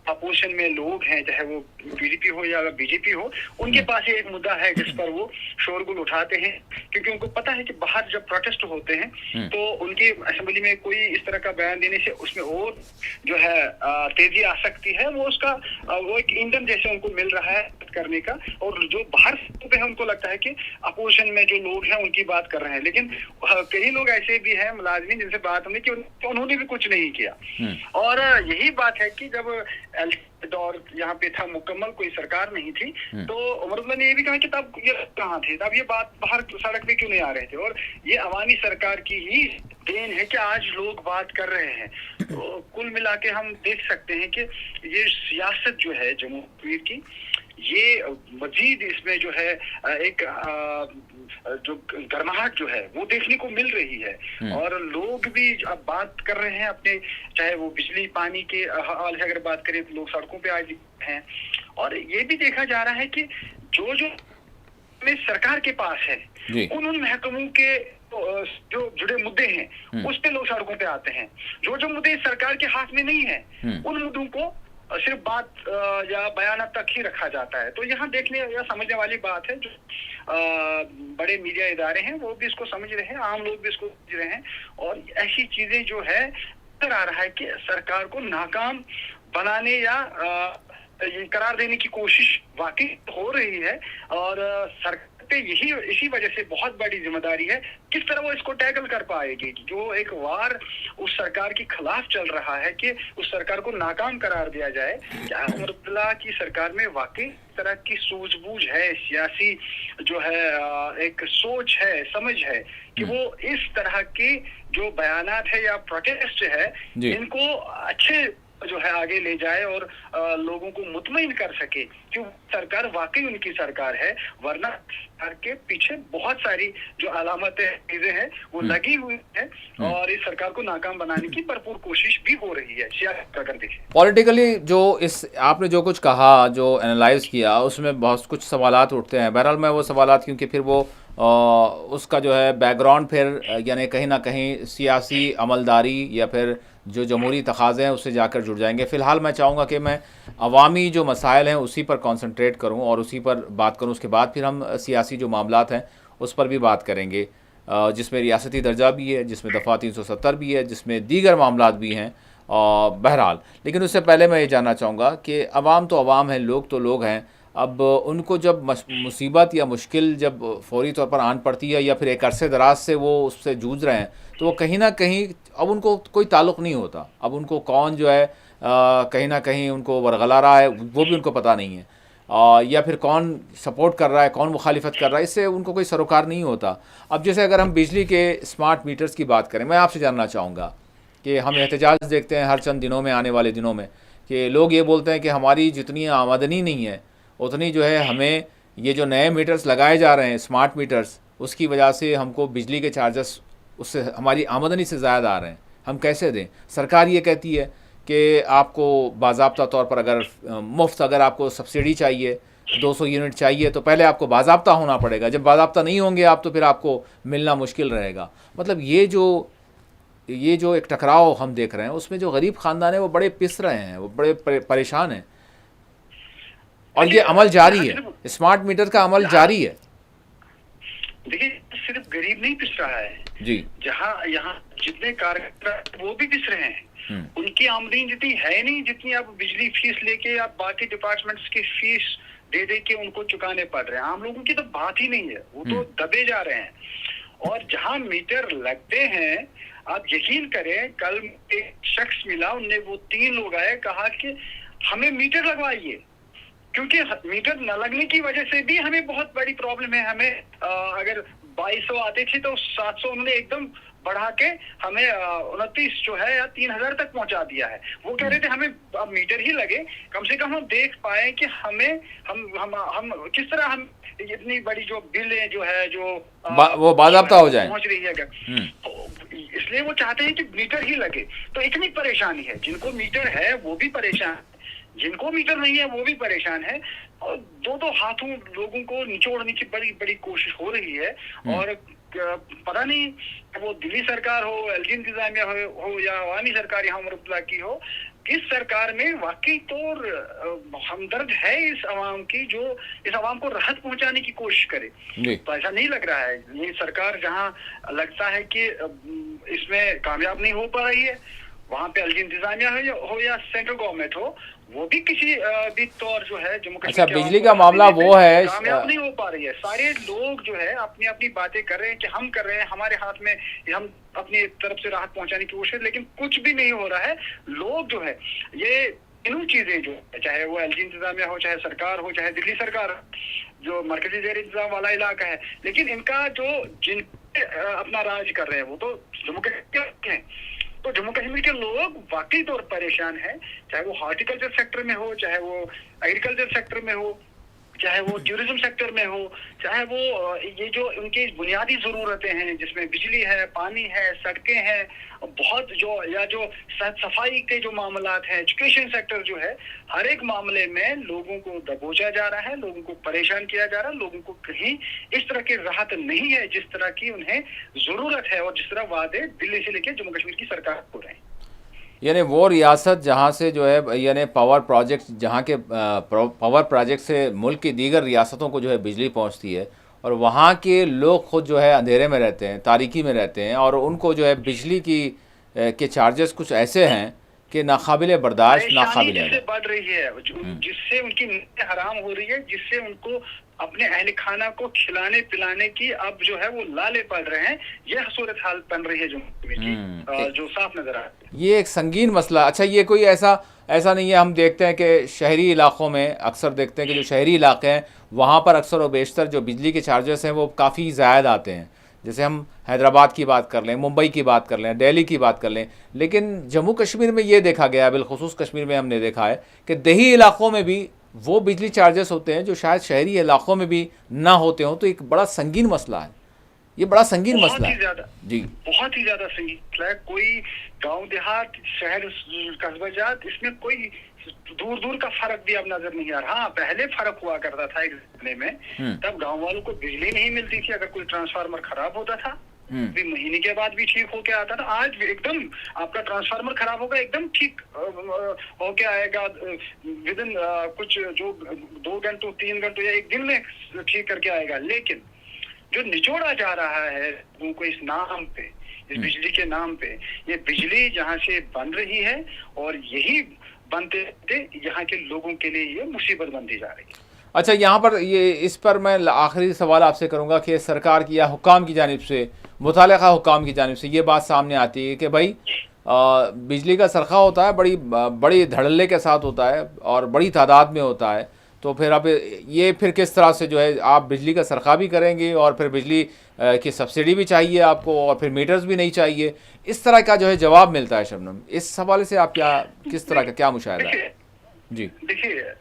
अपोजिशन में लोग हैं, चाहे वो पीडीपी हो या बीजेपी हो, उनके पास ये एक मुद्दा है जिस पर वो शोरगुल उठाते हैं, क्योंकि उनको पता है कि बाहर जब प्रोटेस्ट होते हैं तो उनकी असेंबली में कोई इस तरह का बयान देने से उसमें और जो है तेजी आ सकती है। वो एक ईंधन जैसे उनको मिल रहा है करने का, और जो बाहर पे है उनको लगता है कि अपोजिशन में जो लोग हैं उनकी बात कर रहे हैं, लेकिन कई लोग ऐसे भी हैं मुलाजमीन जिनसे बात हमने कि उन्होंने भी कुछ नहीं किया। और यही बात है कि जब दौर यहाँ पे था, मुकम्मल कोई सरकार नहीं थी, तो उमर ने ये भी कहा कि तब ये कहाँ थे, तब ये बात बाहर सड़क पे क्यों नहीं आ रहे थे। और ये अवामी सरकार की ही देन है कि आज लोग बात कर रहे हैं। तो कुल मिला के हम देख सकते हैं कि ये सियासत जो है जम्मू कश्मीर की, ये मजीद इसमें जो है एक जो गर्माहट जो है वो देखने को मिल रही है। और लोग भी अब बात कर रहे हैं अपने, चाहे वो बिजली पानी के हाल से अगर बात करें तो लोग सड़कों पे आज हैं। और ये भी देखा जा रहा है कि जो में सरकार के पास है उन महकमों के जो जुड़े मुद्दे हैं उस पे लोग सड़कों पे आते हैं। जो मुद्दे सरकार के हाथ में नहीं है उन मुद्दों को सिर्फ बात या बयान तक ही रखा जाता है। तो यहाँ देखने या समझने वाली बात है, जो बड़े मीडिया इदारे हैं वो भी इसको समझ रहे हैं, आम लोग भी इसको समझ रहे हैं। और ऐसी चीजें जो है नजर आ रहा है कि सरकार को नाकाम बनाने या ये करार देने की कोशिश वाकई हो रही है। और सरकार पे इसी वजह से बहुत बड़ी जिम्मेदारी है किस तरह वो इसको टैकल कर पाएगी। जो एक वार उस सरकार के खिलाफ चल रहा है कि उस सरकार को नाकाम करार दिया जाए, क्या उमर अब्दुल्ला की सरकार में वाकई तरह की सूझबूझ है, सियासी जो है एक सोच है, समझ है कि वो इस तरह की जो बयानात है या प्रोटेस्ट है इनको अच्छे जो है आगे ले जाए और लोगों को मुतमईन कर सके कि सरकार वाकई उनकी सरकार है। वरना सरकार के पीछे बहुत सारी जो अलामतें चीजें हैं वो लगी हुई है और इस सरकार को नाकाम बनाने की भरपूर कोशिश भी हो रही है। सियासत अगर देखें पॉलिटिकली जो इस आपने जो कुछ कहा, जो एनालाइज किया, उसमें बहुत कुछ सवालात उठते हैं। बहरहाल मैं वो सवालात, क्योंकि फिर वो उसका जो है बैकग्राउंड फिर यानी कहीं ना कहीं सियासी अमलदारी या फिर जो जमहूरी तकाज़े हैं उससे जाकर जुड़ जाएंगे। फ़िलहाल मैं चाहूँगा कि मैं अवामी जो मसाइल हैं उसी पर कंसंट्रेट करूँ और उसी पर बात करूँ। उसके बाद फिर हम सियासी जो मामलात हैं उस पर भी बात करेंगे, जिसमें रियासती दर्जा भी है, जिसमें दफ़ा 370 भी है, जिसमें दीगर मामलात भी हैं। बहरहाल लेकिन उससे पहले मैं ये जानना चाहूँगा कि अवाम तो अवाम है, लोग तो लोग हैं। अब उनको जब मुसीबत या मुश्किल जब फौरी तौर पर आन पड़ती है या फिर एक अरसे दराज से वो उससे जूझ रहे हैं, तो वो कहीं ना कहीं अब उनको कोई ताल्लुक़ नहीं होता। अब उनको कौन जो है कहीं ना कहीं उनको वरगला रहा है वो भी उनको पता नहीं है, या फिर कौन सपोर्ट कर रहा है, कौन मुखालिफत कर रहा है, इससे उनको कोई सरोकार नहीं होता। अब जैसे अगर हम बिजली के स्मार्ट मीटर्स की बात करें, मैं आपसे जानना चाहूँगा कि हम एहतजाज देखते हैं हर चंद दिनों में, आने वाले दिनों में, कि लोग ये बोलते हैं कि हमारी जितनी आमदनी नहीं है उतनी जो है हमें ये जो नए मीटर्स लगाए जा रहे हैं स्मार्ट मीटर्स, उसकी वजह से हमको बिजली के चार्जेस उससे हमारी आमदनी से ज़्यादा आ रहे हैं, हम कैसे दें। सरकार ये कहती है कि आपको बाज़ाब्ता तौर पर अगर मुफ्त अगर आपको सब्सिडी चाहिए, 200 यूनिट चाहिए, तो पहले आपको बाज़ाब्ता होना पड़ेगा। जब बाज़ाब्ता नहीं होंगे आप तो फिर आपको मिलना मुश्किल रहेगा। मतलब ये जो एक टकराव हम देख रहे हैं उसमें जो गरीब ख़ानदान है वो बड़े पिस रहे हैं, वो बड़े परेशान हैं। और ये अमल जारी है, स्मार्ट मीटर का अमल जारी है। देखिए सिर्फ गरीब नहीं पिस रहा है जी, जहाँ यहाँ जितने कार्यकर्ता वो भी पिस रहे हैं। उनकी आमदनी जितनी है नहीं जितनी आप बिजली फीस लेके आप बाकी डिपार्टमेंट्स की फीस दे के उनको चुकाने पड़ रहे हैं। आम लोगों की तो बात ही नहीं है, वो तो दबे जा रहे हैं। और जहां मीटर लगते हैं, आप यकीन करें, कल एक शख्स मिला, उनने वो 3 लोग आए, कहा कि हमें मीटर लगवाइए, क्योंकि मीटर न लगने की वजह से भी हमें बहुत बड़ी प्रॉब्लम है। हमें अगर 2200 आते थे तो 700 उन्होंने एकदम बढ़ा के हमें 29 जो है या 3000 तक पहुंचा दिया है। वो कह रहे थे हमें अब मीटर ही लगे, कम से कम हम देख पाए कि हमें हम किस तरह हम इतनी बड़ी जो बिलें जो है जो वो बाज़ाब्ता हो जाए। पहुंच रही है अगर, तो इसलिए वो चाहते हैं कि मीटर ही लगे। तो इतनी परेशानी है, जिनको मीटर है वो भी परेशान, जिनको मीटर नहीं है वो भी परेशान है, और दो हाथों लोगों को निचोड़ने की बड़ी बड़ी कोशिश हो रही है। और पता नहीं वो दिल्ली सरकार हो, एलजी इंतजामिया हो या अवामी सरकार यहाँ उमरअब्दुल्ला की हो, इस सरकार में वाकई तो हमदर्द है इस आवाम की, जो इस आवाम को राहत पहुंचाने की कोशिश करे। तो ऐसा नहीं लग रहा है। ये सरकार जहां लगता है कि इसमें कामयाब नहीं हो पा रही है, वहां पे एलजी इंतजामिया हो या सेंट्रल गवर्नमेंट हो, वो भी किसी भी तौर जो है जम्मू कश्मीर अच्छा, बिजली का मामला वो है, कामयाब नहीं हो पा रही है। सारे लोग जो है अपनी अपनी बातें कर रहे हैं कि हम कर रहे हैं, हमारे हाथ में, हम अपनी तरफ से राहत पहुंचाने की कोशिश, लेकिन कुछ भी नहीं हो रहा है। लोग जो है ये इन चीजें जो है, चाहे वो एलजी इंतजामिया हो, चाहे सरकार हो, चाहे दिल्ली सरकार जो मरकजी ज़ेर इंतजाम वाला इलाका है, लेकिन इनका जो जिन अपना राज कर रहे हैं वो तो जम्मू कश्मीर के हैं। तो जम्मू कश्मीर के लोग वाकई तौर पर परेशान हैं, चाहे वो हॉर्टिकल्चर सेक्टर में हो, चाहे वो एग्रीकल्चर सेक्टर में हो, चाहे वो टूरिज्म सेक्टर में हो, चाहे वो ये जो उनकी बुनियादी जरूरतें हैं जिसमें बिजली है, पानी है, सड़कें हैं, बहुत जो सफाई के जो मामलात हैं, एजुकेशन सेक्टर जो है, हर एक मामले में लोगों को दबोचा जा रहा है, लोगों को परेशान किया जा रहा है। लोगों को कहीं इस तरह की राहत नहीं है जिस तरह की उन्हें जरूरत है और जिस तरह वादे दिल्ली से लेकर जम्मू कश्मीर की सरकार हो रहे हैं। यानी वो रियासत जहाँ से जो है, यानी पावर प्रोजेक्ट, जहाँ के पावर प्रोजेक्ट से मुल्क की दीगर रियासतों को जो है बिजली पहुँचती है, और वहाँ के लोग खुद जो है अंधेरे में रहते हैं, तारीकी में रहते हैं, और उनको जो है बिजली के चार्जेस कुछ ऐसे हैं कि नाकाबिले बर्दाश्त, नाकाबिले जिससे बढ़ रही है, जिससे उनकी नींद हराम हो रही है, जिससे उनको अपने अहल खाना को खिलाने पिलाने की अब जो है वो लाले पड़ रहे हैं। यह सूरत हाल बन रही है जो साफ नजर आ रही है। ये एक संगीन मसला। अच्छा, ये कोई ऐसा नहीं है, हम देखते हैं कि शहरी इलाक़ों में अक्सर देखते हैं कि जो शहरी इलाके हैं वहाँ पर अक्सर व बेशतर जो बिजली के चार्जेस हैं वो काफ़ी ज़्यादा आते हैं। जैसे हम हैदराबाद की बात कर लें, मुंबई की बात कर लें, दिल्ली की बात कर लें, लेकिन जम्मू कश्मीर में ये देखा गया, बिलखुसूस कश्मीर में हमने देखा है कि देही इलाक़ों में भी वो बिजली चार्जेस होते हैं जो शायद शहरी इलाक़ों में भी ना होते हों। तो एक बड़ा संगीन मसला है, ये बड़ा संगीन मसला है जी, बहुत ही ज्यादा संगीन मसला है। कोई गांव देहात, शहर, कस्बाजात, इसमें कोई दूर दूर का फर्क भी अब नजर नहीं आ रहा। हाँ, पहले फर्क हुआ करता था एक जमाने में, तब गांव वालों को बिजली नहीं मिलती थी, अगर कोई ट्रांसफार्मर खराब होता था भी महीने के बाद भी ठीक होके आता था। आज एकदम आपका ट्रांसफार्मर खराब होगा, एकदम ठीक होके आएगा, विद इन कुछ जो 2 घंटों 3 घंटों या एक दिन में ठीक करके आएगा। लेकिन जो निचोड़ा जा रहा है उनको इस नाम पे, इस बिजली के नाम पे, ये बिजली जहाँ से बन रही है और यही बनते यहाँ के लोगों के लिए ये मुसीबत बनती जा रही है। अच्छा, यहाँ पर ये इस पर मैं आखिरी सवाल आपसे करूँगा कि सरकार की या हुक्काम की जानिब से, मुतालिका हुक्काम की जानिब से ये बात सामने आती है कि भाई बिजली का सरखा होता है, बड़ी धड़ल्ले के साथ होता है और बड़ी तादाद में होता है, तो फिर आप ये फिर किस तरह से जो है आप बिजली का सरखा भी करेंगे और फिर बिजली की सब्सिडी भी चाहिए आपको और फिर मीटर्स भी नहीं चाहिए, इस तरह का जो है जवाब मिलता है। शबनम, इस हवाले से आप किस तरह का क्या मुशाहिदा है? जी देखिए,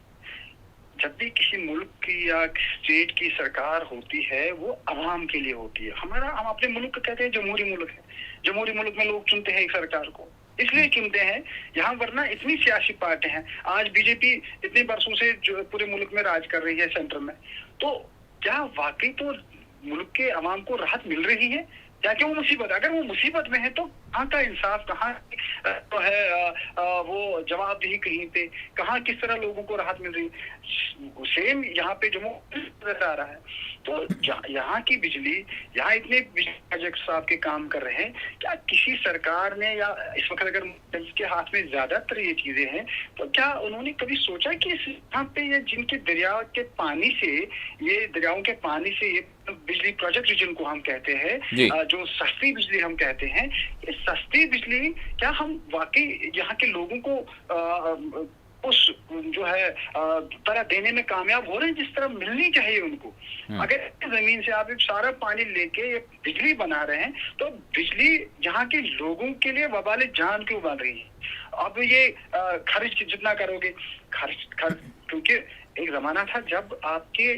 जब भी किसी मुल्क की या स्टेट की सरकार होती है वो अवाम के लिए होती है। हम अपने मुल्क को कहते हैं जमहूरी मुल्क है। जमहूरी मुल्क में लोग चुनते हैं एक सरकार को, इसलिए चुनते हैं यहाँ, वरना इतनी सियासी पार्टी हैं। आज बीजेपी इतने बरसों से जो पूरे मुल्क में राज कर रही है सेंटर में, तो क्या वाकई तो मुल्क के अवाम को राहत मिल रही है? क्या कि वो मुसीबत, अगर वो मुसीबत में है तो कहाँ का इंसाफ, कहाँ तो है वो जवाबदेही, कहीं पे कहाँ किस तरह लोगों को राहत मिल रही है? सेम यहाँ पे जम्मू नजर आ रहा है। तो यहाँ की बिजली, यहाँ इतने बिजली प्रोजेक्ट्स आपके काम कर रहे हैं, क्या किसी सरकार ने, या इस वक्त अगर के हाथ में ज्यादातर ये चीजें हैं, तो क्या उन्होंने कभी सोचा कि यहाँ पे ये जिनके दरिया के पानी से, ये दरियाओं के पानी से ये बिजली प्रोजेक्ट जिनको हम कहते हैं, जो सस्ती बिजली हम कहते हैं, ये सस्ती बिजली क्या हम वाकई यहाँ के लोगों को उस जो है तरह देने में कामयाब हो रहे हैं जिस तरह मिलनी चाहिए उनको? अगर जमीन से आप सारा पानी लेके ये बिजली बना रहे हैं, तो बिजली यहाँ के लोगों के लिए वबाले जान क्यों बन रही है? अब ये खर्च जितना करोगे, खर्च क्योंकि एक जमाना था जब आपके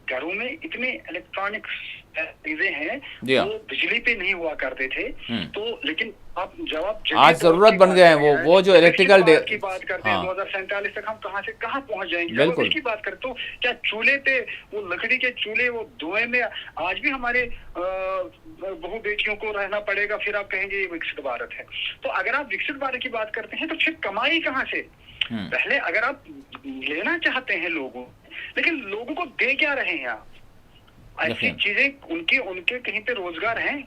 घरों में इतने इलेक्ट्रॉनिक चीजें हैं वो बिजली पे नहीं हुआ करते थे, तो लेकिन अब जब आज जरूरत बन गए हैं वो जो इलेक्ट्रिकल की बात करते हैं 2047 तक हम कहाँ से कहाँ पहुंच जाएंगे। बिल्कुल इसकी बात करते, तो क्या चूल्हे पे वो लकड़ी के चूल्हे वो धुएं में आज भी हमारे बहू बेटियों को रहना पड़ेगा, फिर आप कहेंगे ये विकसित भारत है। तो अगर आप विकसित भारत की बात करते हैं तो फिर कमाई कहाँ से? पहले अगर आप लेना चाहते हैं लोगों, लेकिन लोगों को दे क्या रहे हैं आप? ऐसी चीजें उनके कहीं पे रोजगार हैं,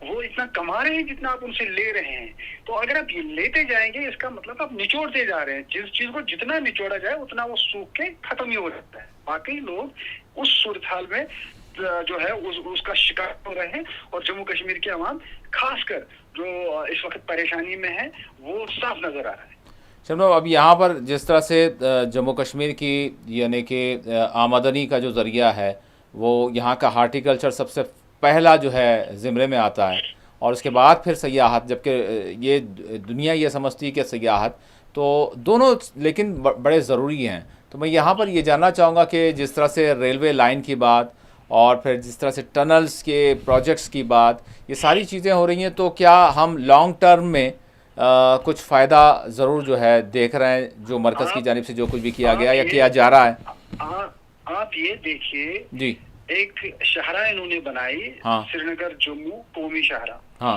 वो इतना कमा रहे हैं जितना आप उनसे ले रहे हैं। तो अगर आप ये लेते जाएंगे, इसका मतलब आप निचोड़ते जा रहे हैं। जिस चीज को जितना निचोड़ा जाए उतना वो सूख के खत्म ही हो जाता है। बाकी लोग उस सूरत हाल में जो है उसका शिकार हो रहे हैं, और जम्मू कश्मीर की आवाम खासकर जो इस वक्त परेशानी में है वो साफ नजर आ रहा है। चलो, अब यहाँ पर जिस तरह से जम्मू कश्मीर की यानी कि आमदनी का जो ज़रिया है वो यहाँ का हार्टिकल्चर सबसे पहला जो है ज़िम्मे में आता है, और उसके बाद फिर सयाहत, जबकि ये दुनिया ये समझती है कि सयाहत तो दोनों लेकिन बड़े ज़रूरी हैं। तो मैं यहाँ पर ये जानना चाहूँगा कि जिस तरह से रेलवे लाइन की बात और फिर जिस तरह से टनल्स के प्रोजेक्ट्स की बात, ये सारी चीज़ें हो रही हैं, तो क्या हम लॉन्ग टर्म में कुछ फ़ायदा ज़रूर जो है देख रहे हैं जो मरकज़ की जानिब से जो कुछ भी किया गया या किया जा रहा है? आप ये देखिए जी, एक शाहरा इन्होंने बनाई, श्रीनगर जम्मू कौमी शाहरा।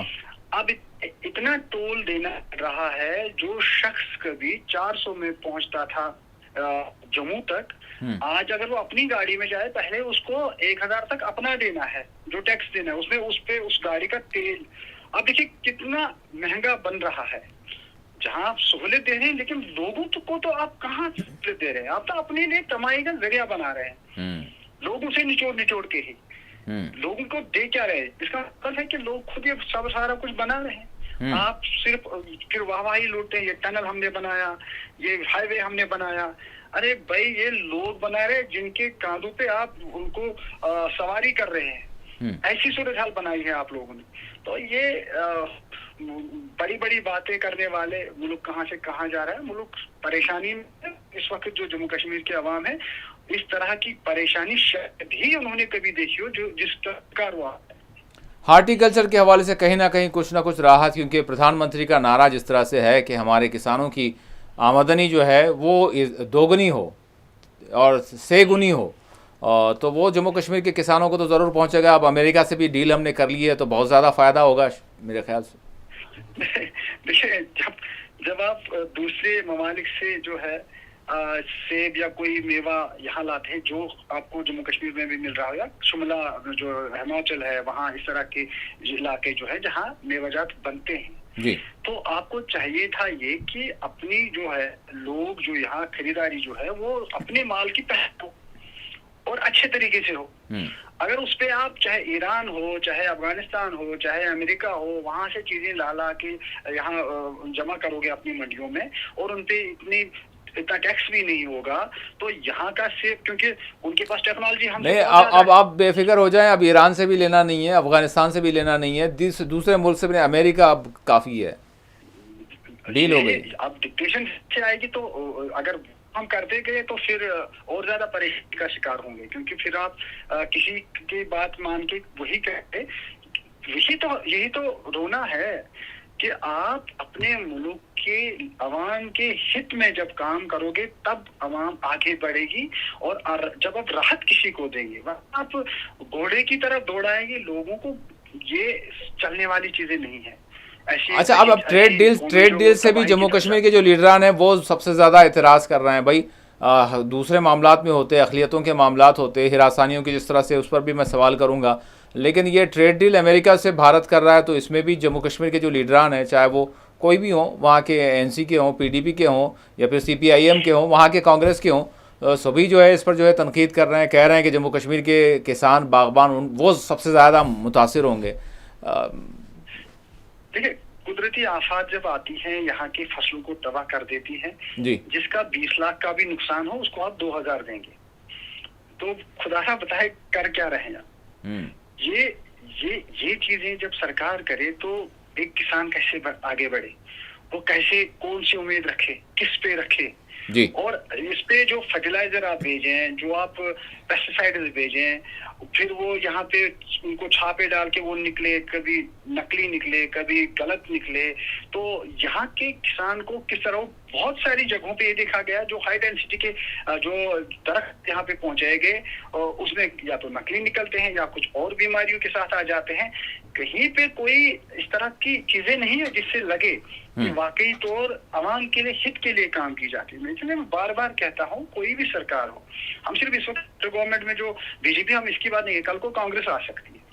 अब इतना टोल देना रहा है, जो शख्स कभी 400 में पहुंचता था जम्मू तक, आज अगर वो अपनी गाड़ी में जाए पहले उसको 1000 तक अपना देना है, जो टैक्स देना है उसमें, उस गाड़ी का तेल। अब देखिए कितना महंगा बन रहा है। जहां आप सहूलियत दे रहे हैं, लेकिन लोगों को तो आप कहाँ सहूलियत दे रहे हैं? आप तो अपने लिए कमाई का जरिया बना रहे हैं, लोगों से निचोड़ के ही लोगों को दे क्या रहे हैं? इसका मतलब है कि लोग खुद ये सब सारा कुछ बना रहे हैं, आप सिर्फ फिर वाहवाही लूटते हैं। ये टनल हमने बनाया, ये हाईवे हमने बनाया। अरे भाई, ये लोग बना रहे हैं जिनके कांधों पे आप उनको सवारी कर रहे हैं। ऐसी सूरत हाल बनाई है आप लोगों ने। तो ये बड़ी बड़ी बातें करने वाले मुल्क कहाँ से कहाँ जा रहा है। मुल्क परेशानी में इस वक्त जो जम्मू कश्मीर की आवाम है, इस तरह की परेशानी शायद ही उन्होंने कभी देखी हो जो जिस प्रकार हुआ। हार्टिकल्चर के हवाले से कहीं ना कहीं कुछ ना कुछ राहत, क्योंकि प्रधानमंत्री का नारा जिस तरह से है कि हमारे किसानों की आमदनी जो है वो दोगुनी हो और सेगुनी हो, तो वो जम्मू कश्मीर के किसानों को तो ज़रूर पहुंचेगा। अब अमेरिका से भी डील हमने कर ली है तो बहुत ज़्यादा फ़ायदा होगा मेरे ख्याल से। देखिए, जब आप दूसरे ममालिक से जो है सेब या कोई मेवा यहाँ लाते हैं, जो आपको जम्मू कश्मीर में भी मिल रहा हो, या शिमला जो हिमाचल है वहाँ इस तरह के इलाके जो है जहाँ मेवाजात बनते हैं जी, तो आपको चाहिए था ये कि अपनी जो है लोग जो यहाँ खरीदारी जो है वो अपने माल की पहचान हो और अच्छे तरीके से हो। अगर उस पे आप चाहे ईरान हो, चाहे अफगानिस्तान हो, चाहे अमेरिका हो, वहां से चीजें ला के यहाँ जमा करोगे अपनी मंडियों में, और उनपे इतना टैक्स भी नहीं होगा, तो यहाँ का सेब, क्योंकि उनके पास टेक्नोलॉजी हम नहीं। अब आप बेफिक्र हो जाएं, अब ईरान से भी लेना नहीं है, अफगानिस्तान से भी लेना नहीं है, दूसरे मुल्क से भी, अमेरिका अब काफी है, डील हो गई। अब डिक्टेशन से आएगी तो अगर हम करते गए तो फिर और ज्यादा परेशानी का शिकार होंगे, क्योंकि फिर आप किसी की बात मान के वही कहते। यही तो रोना है कि आप अपने मुल्क के अवाम के हित में जब काम करोगे तब अवाम आगे बढ़ेगी, और जब आप राहत किसी को देंगे, आप घोड़े की तरफ दौड़ाएंगे लोगों को, ये चलने वाली चीजें नहीं है। अच्छा, अब ट्रेड डील से भी जम्मू कश्मीर के जो लीडरान हैं वो सबसे ज़्यादा एतराज़ कर रहे हैं। भाई दूसरे मामलात में होते, अक़लियतों के मामलात होते, हिरासानियों की जिस तरह से, उस पर भी मैं सवाल करूँगा। लेकिन ये ट्रेड डील अमेरिका से भारत कर रहा है, तो इसमें भी जम्मू कश्मीर के जो लीडरान हैं, चाहे वो कोई भी हों, वहाँ के एनसी के हों, पीडीपी के हों, या फिर सीपीआईएम के हों, वहाँ के कांग्रेस के हों, सभी जो है इस पर जो है तनकीद कर रहे हैं, कह रहे हैं कि जम्मू कश्मीर के किसान, बागबान, वो सबसे ज़्यादा मुतासिर होंगे। देखिए, कुदरती आफात जब आती हैं, यहाँ की फसलों को तबाह कर देती हैं, जी, जिसका 20 लाख का भी नुकसान हो, उसको आप 2000 देंगे, तो खुदा बताए कर क्या रहे हैं। ये ये चीजें जब सरकार करे तो एक किसान कैसे आगे बढ़े, वो कैसे, कौन सी उम्मीद रखे, किस पे रखे जी। और इस पे जो फर्टिलाइजर आप भेजें, जो आप पेस्टिसाइड्स भेजें, फिर वो यहाँ पे उनको छापे डाल के वो निकले, कभी नकली निकले, कभी गलत निकले, तो यहाँ के किसान को किस तरह, बहुत सारी जगहों पे ये देखा गया जो हाई डेंसिटी के जो दरख्त यहाँ पे पहुंचाए गए, उसमें या तो नकली निकलते हैं या कुछ और बीमारियों के साथ आ जाते हैं। कहीं पे कोई इस तरह की चीजें नहीं है जिससे लगे कि वाकई तौर आवाम के लिए, हित के लिए काम की जाती है। इसलिए मैं बार बार कहता हूँ, कोई भी सरकार हो, हम सिर्फ इस वक्त गवर्नमेंट में जो बीजेपी, हम इसकी बात नहीं है, कल को कांग्रेस आ सकती है।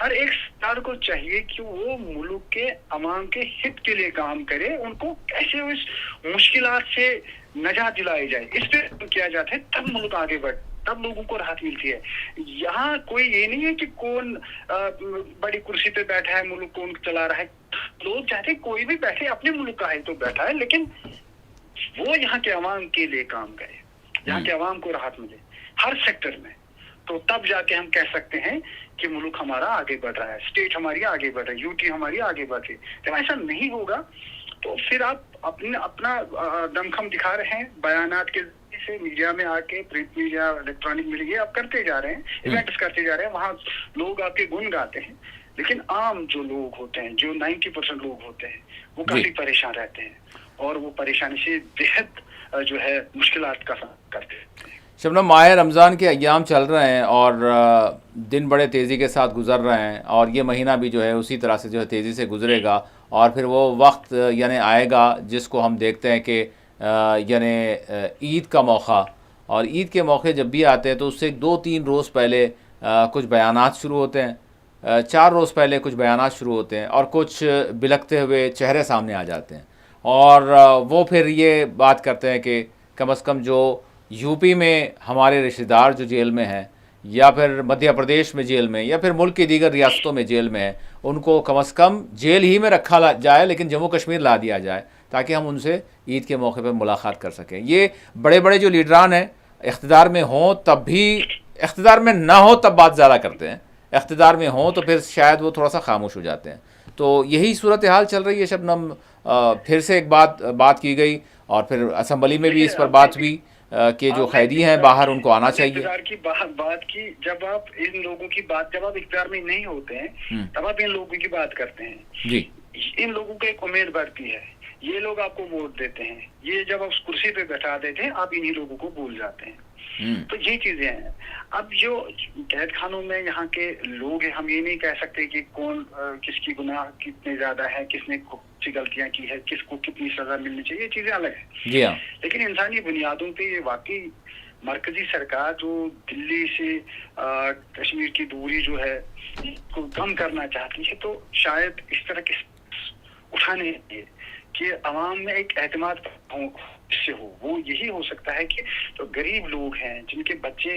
हर एक सरकार को चाहिए कि वो मुल्क के अवाम के हित के लिए काम करे, उनको कैसे इस मुश्किलात से नजात दिलाई जाए, इस पे किया जाता है, तब मुल्क आगे बढ़, तब लोगों को राहत मिलती है। यहाँ कोई ये नहीं है कि कौन बड़ी कुर्सी पे बैठा है, मुल्क कौन चला रहा है। लोग चाहते कोई भी बैठे, अपने मुल्क का है तो बैठा है, लेकिन वो यहाँ के अवाम के लिए काम करे, यहाँ के अवाम को राहत मिले हर सेक्टर में, तो तब जाके हम कह सकते हैं कि मुल्क हमारा आगे बढ़ रहा है, स्टेट हमारी आगे बढ़ रही है, यूटी हमारी आगे बढ़ रही है। जब ऐसा नहीं होगा तो फिर आप अपना दमखम दिखा रहे हैं, बयानात के से मीडिया में आके, प्रिंट मीडिया, इलेक्ट्रॉनिक मीडिया आप करते जा रहे हैं, इवेंट्स करते जा रहे हैं, वहाँ लोग आपके गुण गाते हैं, लेकिन आम जो लोग होते हैं, जो 90% लोग होते हैं, वो काफी परेशान रहते हैं और वो परेशानी से बेहद जो है मुश्किलात का सामना करते हैं। शबनम, माह रमज़ान के अय्याम चल रहे हैं और दिन बड़े तेज़ी के साथ गुजर रहे हैं, और ये महीना भी जो है उसी तरह से जो है तेज़ी से गुजरेगा, और फिर वो वक्त यानी आएगा जिसको हम देखते हैं कि यानी ईद का मौका, और ईद के मौके जब भी आते हैं तो उससे 2-3 रोज़ पहले कुछ बयानात शुरू होते हैं, 4 रोज़ पहले कुछ बयानात शुरू होते हैं, और कुछ बिलखते हुए चेहरे सामने आ जाते हैं, और वो फिर ये बात करते हैं कि कम अज़ कम जो यूपी में हमारे रिश्तेदार जो जेल में हैं, या फिर मध्य प्रदेश में जेल में, या फिर मुल्क की दीगर रियासतों में जेल में है, उनको कम अज़ कम जेल ही में रखा जाए, लेकिन जम्मू कश्मीर ला दिया जाए, ताकि हम उनसे ईद के मौके पर मुलाकात कर सकें। ये बड़े बड़े जो लीडरान हैं, इख्तिदार में हों तब भी, इख्तिदार में ना हो तब बात ज़्यादा करते हैं, इख्तिदार में हों तो फिर शायद वो थोड़ा सा खामोश हो जाते हैं। तो यही सूरत हाल चल रही है शबनम। फिर से एक बात की गई, और फिर असम्बली में भी इस पर बात हुई कि जो कैदी हैं बाहर, उनको आना चाहिए। इख्तियार की बात की, जब आप इन लोगों की बात, जब आप इख्तियार में नहीं होते हैं, तब आप इन लोगों की बात करते हैं जी। इन लोगों को एक उम्मीद बढ़ती है, ये लोग आपको वोट देते हैं, ये जब आप उस कुर्सी पे बैठा देते हैं, आप इन्हीं लोगों को भूल जाते हैं। तो ये चीजें हैं। अब जो कैद खानों में यहाँ के लोग हैं, हम ये नहीं कह सकते कि कौन किसकी गुनाह कितने ज्यादा है, किसने सी गलतियां की है, किसको कितनी सजा मिलनी चाहिए, ये चीजें अलग है। जी हाँ। लेकिन इंसानी बुनियादों पे ये वाकई मरकजी सरकार जो दिल्ली से कश्मीर की दूरी जो है को कम करना चाहती है, तो शायद इस तरह के उठाने कि अवाम में एक एतमाद से हो, वो यही हो सकता है कि जो गरीब लोग हैं, जिनके बच्चे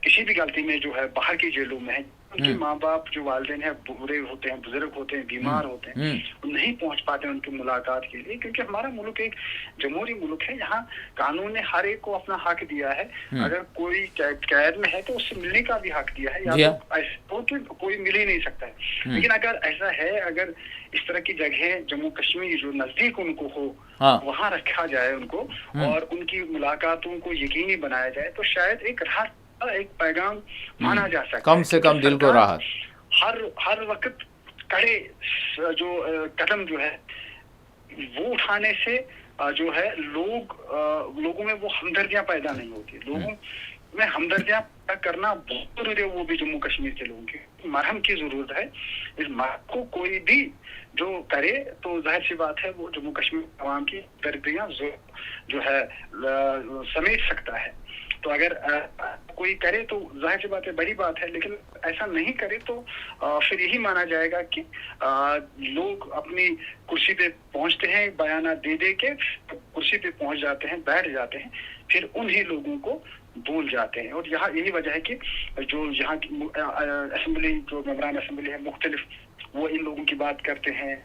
किसी भी गलती में जो है बाहर की जेलों में है, उनके माँ बाप जो वालिदैन हैं बूढ़े होते हैं, बुजुर्ग होते हैं, बीमार होते हैं, वो नहीं पहुंच पाते हैं उनकी मुलाकात के लिए, क्योंकि हमारा मुल्क एक जमहूरी मुल्क है, यहाँ कानून ने हर एक को अपना हक दिया है। अगर कोई कैद में है तो उससे मिलने का भी हक दिया है, या तो ऐसा तो कोई मिल ही नहीं सकता है। लेकिन अगर ऐसा है, अगर इस तरह की जगह जम्मू कश्मीर जो नजदीक उनको हो, वहां रखा जाए उनको, और उनकी मुलाकातों को यकीनी बनाया जाए, तो शायद एक राहत, एक पैगाम माना जा सकता है। कम से कम दिल को राहत। हर वक्त कड़े जो कदम जो है वो उठाने से जो है लोगों में वो हमदर्दियां पैदा नहीं होती। लोगों में हमदर्दियां करना बहुत जरूरी है, वो भी जम्मू कश्मीर के लोगों की मरहम की जरूरत है। इस मरहम को कोई भी जो करे तो जाहिर सी बात है वो जम्मू कश्मीर अवाम की दर्दियां जो है समेट सकता है। तो अगर कोई करे तो जाहिर सी बात है, बड़ी बात है, लेकिन ऐसा नहीं करे तो फिर यही माना जाएगा कि लोग अपनी कुर्सी पे पहुंचते हैं, बयाना दे दे के कुर्सी पे पहुंच जाते हैं, बैठ जाते हैं, फिर उन्हीं लोगों को भूल जाते हैं। और यहाँ यही वजह है कि जो यहाँ की असेंबली, जो मेंबरान असेंबली है मुख्तलिफ, वो इन लोगों की बात करते हैं,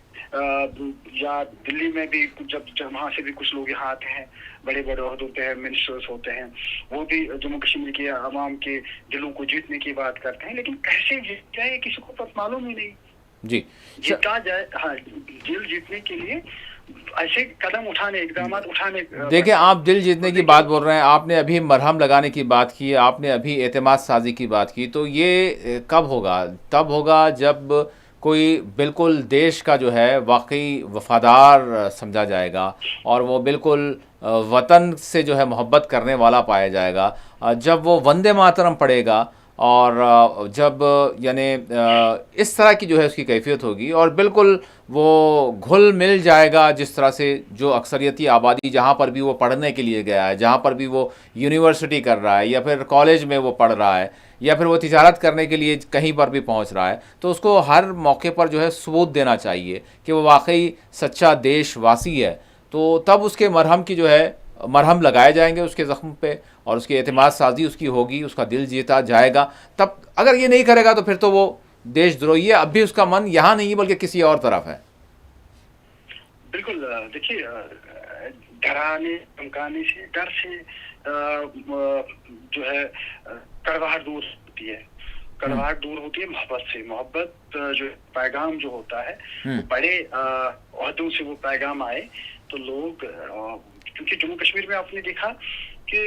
या दिल्ली में भी जब वहाँ से भी कुछ लोग यहाँ आते हैं, बड़े बड़े ओहदों पे हैं, मिनिस्टर्स होते हैं, वो भी जम्मू कश्मीर के अवाम के दिलों को जीतने की बात करते हैं, लेकिन कैसे जीत जाए किसी को पता मालूम ही नहीं। जी जीता जाए, हाँ, दिल जीतने के लिए ऐसे कदम उठाने, इकदाम उठाने। देखिए, आप दिल जीतने की बात बोल रहे हैं, आपने अभी मरहम लगाने की बात की, आपने अभी एतमाद साजी की बात की, तो ये कब होगा? तब होगा जब कोई बिल्कुल देश का जो है वाकई वफादार समझा जाएगा और वो बिल्कुल वतन से जो है मोहब्बत करने वाला पाया जाएगा, जब वो वंदे मातरम पढ़ेगा और जब यानी इस तरह की जो है उसकी कैफियत होगी और बिल्कुल वो घुल मिल जाएगा जिस तरह से जो अक्सरियती आबादी जहाँ पर भी वो पढ़ने के लिए गया है, जहाँ पर भी वो यूनिवर्सिटी कर रहा है या फिर कॉलेज में वो पढ़ रहा है या फिर वो तिजारत करने के लिए कहीं पर भी पहुँच रहा है, तो उसको हर मौके पर जो है सबूत देना चाहिए कि वो वाकई सच्चा देशवासी है। तो तब उसके मरहम की जो है मरहम लगाए जाएंगे उसके ज़ख्म पे और उसकी एतमाद साजी उसकी होगी, उसका दिल जीता जाएगा। तब अगर ये नहीं करेगा तो फिर तो वो देशद्रोही है। अब भी उसका मन यहाँ नहीं बल्कि किसी और तरफ है। बिल्कुल, देखिए, डराने धमकाने से, डर से जो है कड़वाहट दूर होती है, कड़वाहट दूर होती है मोहब्बत से। मोहब्बत जो पैगाम जो होता है, बड़े ओहदों से वो पैगाम आए तो लोग, क्योंकि जम्मू कश्मीर में आपने देखा कि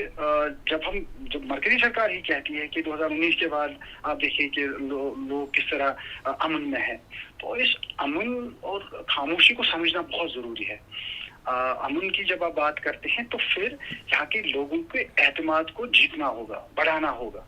जब मरकजी सरकार ही कहती है कि 2019 के बाद आप देखिए कि लोग किस तरह अमन में है, तो इस अमन और खामोशी को समझना बहुत जरूरी है। अमन की जब आप बात करते हैं तो फिर यहाँ के लोगों के एतमाद को जीतना होगा, बढ़ाना होगा।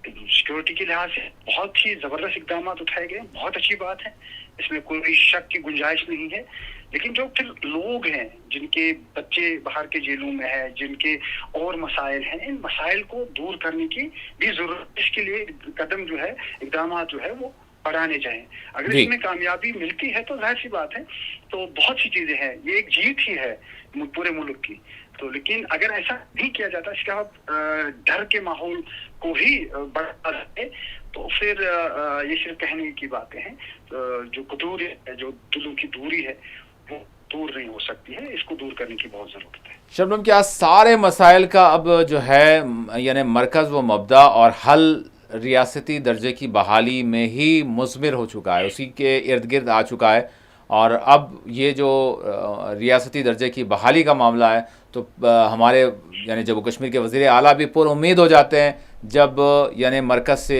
सिक्योरिटी के लिहाज से बहुत ही जबरदस्त इकदाम उठाए गए, बहुत अच्छी बात है, इसमें कोई शक की गुंजाइश नहीं है। लेकिन जो फिर लोग हैं जिनके बच्चे बाहर के जेलों में हैं, जिनके और मसाइल हैं, इन मसाइल को दूर करने की भी जरूरत, इसके लिए कदम जो है, इकदाम जो है वो बढ़ाने चाहिए। अगर इसमें कामयाबी मिलती है तो जाहिर सी बात है, तो बहुत सी चीजें हैं, ये एक जीत ही है पूरे मुल्क की। तो लेकिन अगर ऐसा नहीं किया जाता, इसका डर के माहौल को ही बढ़ा है, तो फिर ये सिर्फ कहने की बातें हैं। तो जो कदूर है, जो दिलों की दूरी है, वो दूर नहीं हो सकती है, इसको दूर करने की बहुत जरूरत है। शबनम, क्या सारे मसाइल का अब जो है यानी मरकज़ व मबदा और हल रियासती दर्जे की बहाली में ही मुज़मिर हो चुका है, उसी के इर्द गिर्द आ चुका है? और अब ये जो रियासती दर्जे की बहाली का मामला है, तो हमारे यानी जम्मू कश्मीर के वज़ीर आला भी पुरुम्मीद हो जाते हैं जब यानी मरकज़ से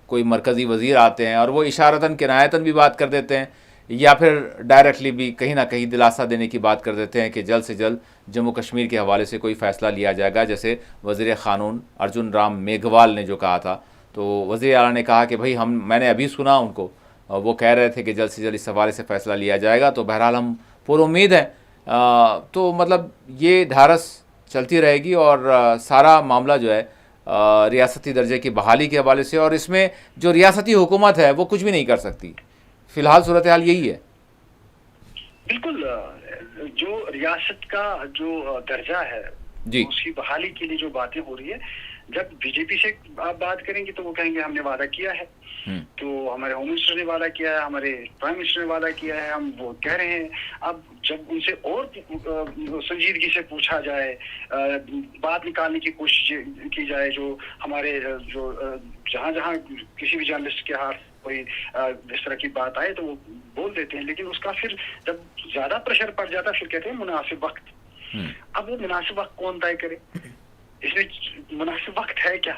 कोई मरकज़ी वज़ीर आते हैं और वो इशारतन किनायतन भी बात कर देते हैं या फिर डायरेक्टली भी कहीं ना कहीं दिलासा देने की बात कर देते हैं कि जल्द से जल्द जम्मू कश्मीर के हवाले से कोई फ़ैसला लिया जाएगा। जैसे वज़ीर क़ानून अर्जुन राम मेघवाल ने जो कहा था, तो वज़ीर आला ने कहा कि भाई मैंने अभी सुना उनको, वो कह रहे थे कि जल्द से जल्द इस हवाले से फ़ैसला लिया जाएगा। तो बहरहाल हम पुरुम्मीद हैं। तो मतलब ये ढारस चलती रहेगी और सारा मामला जो है रियासती दर्जे की बहाली के हवाले से, और इसमें जो रियासती हुकूमत है वो कुछ भी नहीं कर सकती। फ़िलहाल सूरत हाल यही है। बिल्कुल, जो रियासत का जो दर्जा है जी, उसकी बहाली के लिए जो बातें हो रही है, जब बीजेपी से आप बात करेंगे तो वो कहेंगे हमने वादा किया है, तो हमारे होम मिनिस्टर ने वादा किया है, हमारे प्राइम मिनिस्टर ने वादा किया है, हम वो कह रहे हैं। अब जब उनसे और संजीदगी से पूछा जाए, बात निकालने की कोशिश की जाए, जो हमारे जो जहाँ जहाँ किसी भी जर्नलिस्ट के हाथ कोई इस तरह की बात आए तो वो बोल देते हैं, लेकिन उसका फिर जब ज्यादा प्रेशर पड़ जाता है फिर कहते हैं मुनासिब वक्त। अब वो मुनासिब वक्त कौन तय करे? इसमें मुनासिब वक्त है क्या?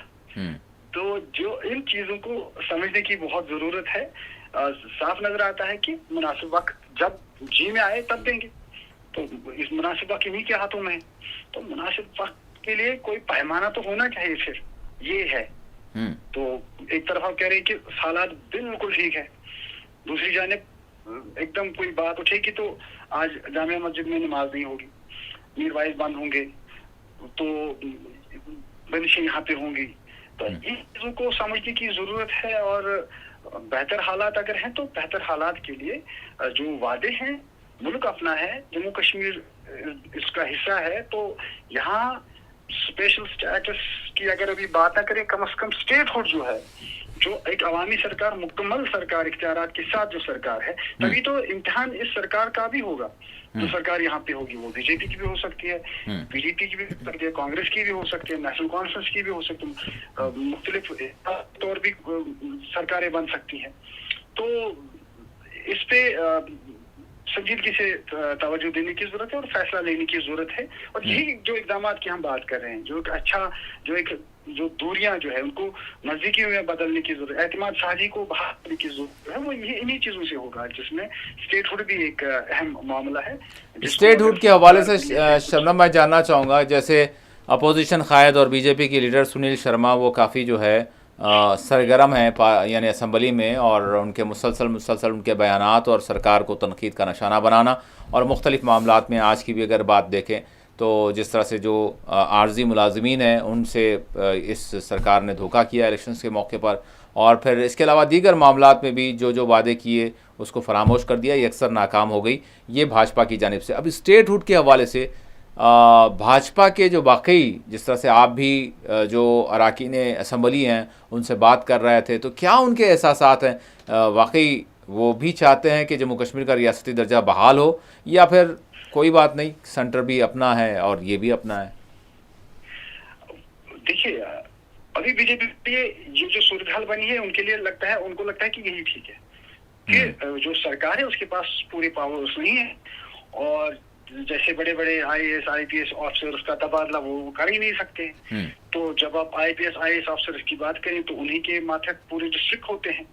तो जो इन चीजों को समझने की बहुत जरूरत है। साफ नजर आता है कि मुनासिब वक्त जब जी में आए तब देंगे, तो इस मुनासिब वक्त इन्हीं के हाथों में है। तो मुनासिब वक्त के लिए कोई पैमाना तो होना चाहिए फिर। ये है। तो एक तरफ हम कह रहे हैं कि हालात बिल्कुल ठीक है, दूसरी जानिब एकदम कोई बात उठेगी तो आज जामिया मस्जिद में नमाज नहीं होगी, मीर वाइज बंद होंगे, तो बंदिशें यहाँ पे होंगी। तो इन चीजों को समझने की जरूरत है। और बेहतर हालात अगर हैं तो बेहतर हालात के लिए जो वादे हैं, मुल्क अपना है, जम्मू कश्मीर इसका हिस्सा है, तो यहाँ स्पेशल स्टेटस की अगर अभी बात ना करें, कम से कम स्टेटहुड जो है, जो एक अवामी सरकार, मुकम्मल सरकार, इख्तियारात के साथ जो सरकार है, तभी तो इम्तिहान इस सरकार का भी होगा। जो सरकार यहाँ पे होगी वो बीजेपी की भी हो सकती है, बीजेपी की भी हो सकती है, कांग्रेस की भी हो सकती है, नेशनल कॉन्फ्रेंस की भी हो सकती है, मुख्तलिफ तौर भी सरकारें बन सकती हैं। तो इस पे संजीदगी से तवज्जो देने की जरूरत है और फैसला लेने की जरूरत है। और यही जो इकदाम की हम बात कर रहे हैं, जो एक अच्छा, जो दूरियां जो है उनको नजदीकी में बदलने की जरूरत है, एतमाद साझी को बहाल करने की जरूरत है, वो ये इन्हीं चीजों से होगा, जिसमें स्टेटहुड भी एक अहम मामला है। स्टेटहुड के हवाले से शबनम मैं जानना चाहूँगा, जैसे अपोजिशन कायद और बीजेपी के लीडर सुनील शर्मा वो काफ़ी जो है सरगर्म है यानी असम्बली में, और उनके मुसलसल उनके बयानात और सरकार को तनकीद का निशाना बनाना, और मुख्तलिफ़ मामलात में आज की भी अगर बात देखें तो जिस तरह से जो आर्जी मुलाजमीन हैं उनसे इस सरकार ने धोखा किया इलेक्शंस के मौके पर, और फिर इसके अलावा दीगर मामलात में भी जो वादे किए उसको फरामोश कर दिया, ये अक्सर नाकाम हो गई, ये भाजपा की जानिब से। अब स्टेटहुड के हवाले से भाजपा के जो वाकई, जिस तरह से आप भी जो अरकान असम्बली हैं उनसे बात कर रहे थे, तो क्या उनके एहसासात हैं, वाकई वो भी चाहते हैं कि जम्मू कश्मीर का रियासती दर्जा बहाल हो, या फिर कोई बात नहीं, सेंटर भी अपना है और ये भी अपना है? देखिए, अभी बीजेपी ये जो सूरत हाल बनी है, उनके लिए लगता है, उनको लगता है कि यही ठीक है कि जो सरकार है उसके पास पूरे पावर्स नहीं है, और जैसे बड़े बड़े IAS IPS ऑफिसर्स का तबादला वो कर ही नहीं सकते। तो जब आप IPS IAS ऑफिसर्स की बात करें तो उन्हीं के माथे पूरे डिस्ट्रिक्ट होते हैं,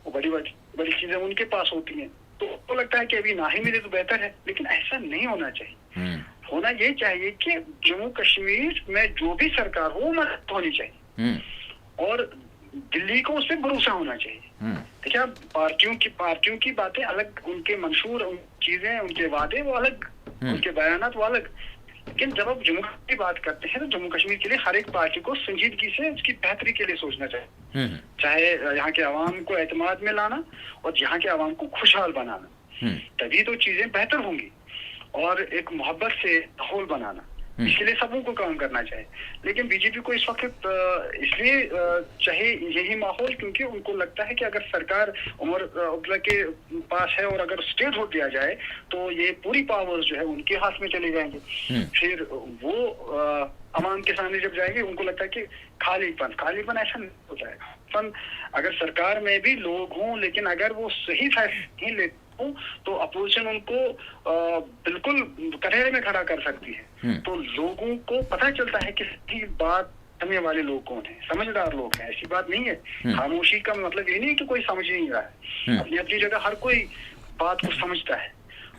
वो बड़ी चीजें उनके पास होती हैं। तो लगता है कि अभी ना ही मिले तो बेहतर है, लेकिन ऐसा नहीं होना चाहिए। होना ये चाहिए कि जम्मू कश्मीर में जो भी सरकार हो, मदद होनी चाहिए और दिल्ली को उस पर भरोसा होना चाहिए। देखिए, पार्टियों की बातें अलग, उनके मंशूर चीजें, उनके वादे वो अलग, उनके बयानात वो अलग, लेकिन जब आप जम्मू की बात करते हैं तो जम्मू कश्मीर के लिए हर एक पार्टी को संजीदगी से उसकी बेहतरी के लिए सोचना चाहिए, चाहे यहाँ के आवाम को एतमाद में लाना और यहाँ के आवाम को खुशहाल बनाना, तभी तो चीजें बेहतर होंगी, और एक मोहब्बत से माहौल बनाना, इसके लिए सबों को काम करना चाहिए। लेकिन बीजेपी को इस वक्त इसलिए चाहिए यही माहौल क्योंकि उनको लगता है कि अगर सरकार उमर अब्दुल्ला के पास है और अगर स्टेटहुड दिया जाए तो ये पूरी पावर्स जो है उनके हाथ में चले जाएंगे। फिर वो अवाम के सामने जब जाएंगे उनको लगता है कि खालीपन ऐसा नहीं हो जाएगा। अगर सरकार में भी लोग हों, लेकिन अगर वो सही फैसले नहीं लेते तो अपोजिशन उनको बिल्कुल कटहरे में खड़ा कर सकती है। तो लोगों को पता चलता है कि सही बात समझने वाले लोग कौन है, समझदार लोग हैं, ऐसी बात नहीं है। खामोशी का मतलब ये नहीं है कि कोई समझ नहीं रहा है, अपनी अपनी जगह हर कोई बात को समझता है।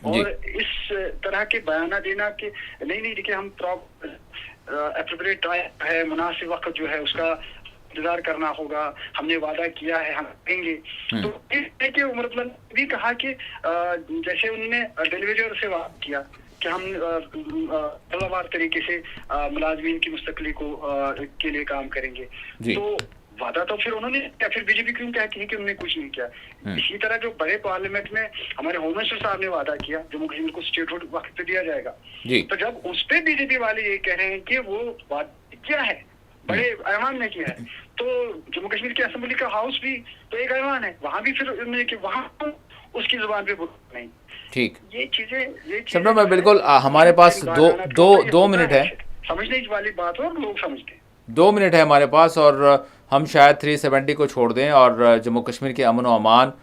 और इस तरह के बयाना देना कि नहीं देखिए हम एप्रोप्रिएट है, मुनासिब वक्त जो है उसका इंतजार करना होगा, हमने वादा किया है हम करेंगे। तो इसलिए उमर अब्दुल्ला ने भी कहा कि जैसे उन्होंने डिलीवरी से वादा किया कि हम अल्लाहवार तरीके से मुलाजमीन की मुस्तकली को के लिए काम करेंगे, तो वादा तो फिर उन्होंने क्या, फिर बीजेपी क्यों कहती है कि उन्होंने कुछ नहीं किया। इसी तरह जो बड़े पार्लियामेंट में हमारे होम मिनिस्टर साहब ने वादा किया जम्मू कश्मीर को स्टेटहुड वक्त पे दिया जाएगा, तो जब उस पे बीजेपी वाले ये कह रहे हैं कि वो वादा क्या है, बड़े ऐवान ने किया है, तो जम्मू कश्मीर की असेंबली का हाउस भी तो एक ऐवान है, वहां भी फिर उन्होंने कि वहां उसकी जुबान पे नहीं। ठीक, ये चीजें शबनम मैं बिल्कुल, हमारे पास दो मिनट है, समझने की बात और लोग समझते हैं। 2 मिनट है हमारे पास, और हम शायद 370 को छोड़ दें और जम्मू कश्मीर के अमन व अमान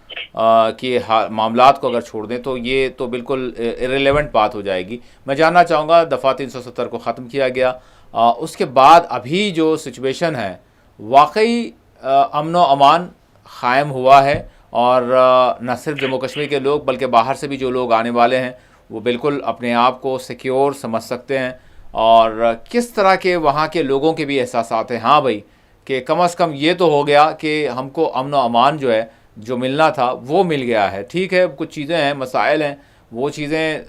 के मामलात को अगर छोड़ दें तो ये तो बिल्कुल इरेलेवेंट बात हो जाएगी। मैं जानना चाहूँगा, दफ़ा 370 को ख़त्म किया गया, उसके बाद अभी जो सिचुएशन है वाकई अमन व अमान क़ायम हुआ है, और न सिर्फ जम्मू कश्मीर के लोग बल्कि बाहर से भी जो लोग आने वाले हैं वो बिल्कुल अपने आप को सिक्योर समझ सकते हैं, और किस तरह के वहाँ के लोगों के भी एहसासात हैं, हाँ भाई कि कम से कम ये तो हो गया कि हमको अमन व अमान जो है, जो मिलना था वो मिल गया है। ठीक है, कुछ चीज़ें हैं, मसाइल हैं, वो चीज़ें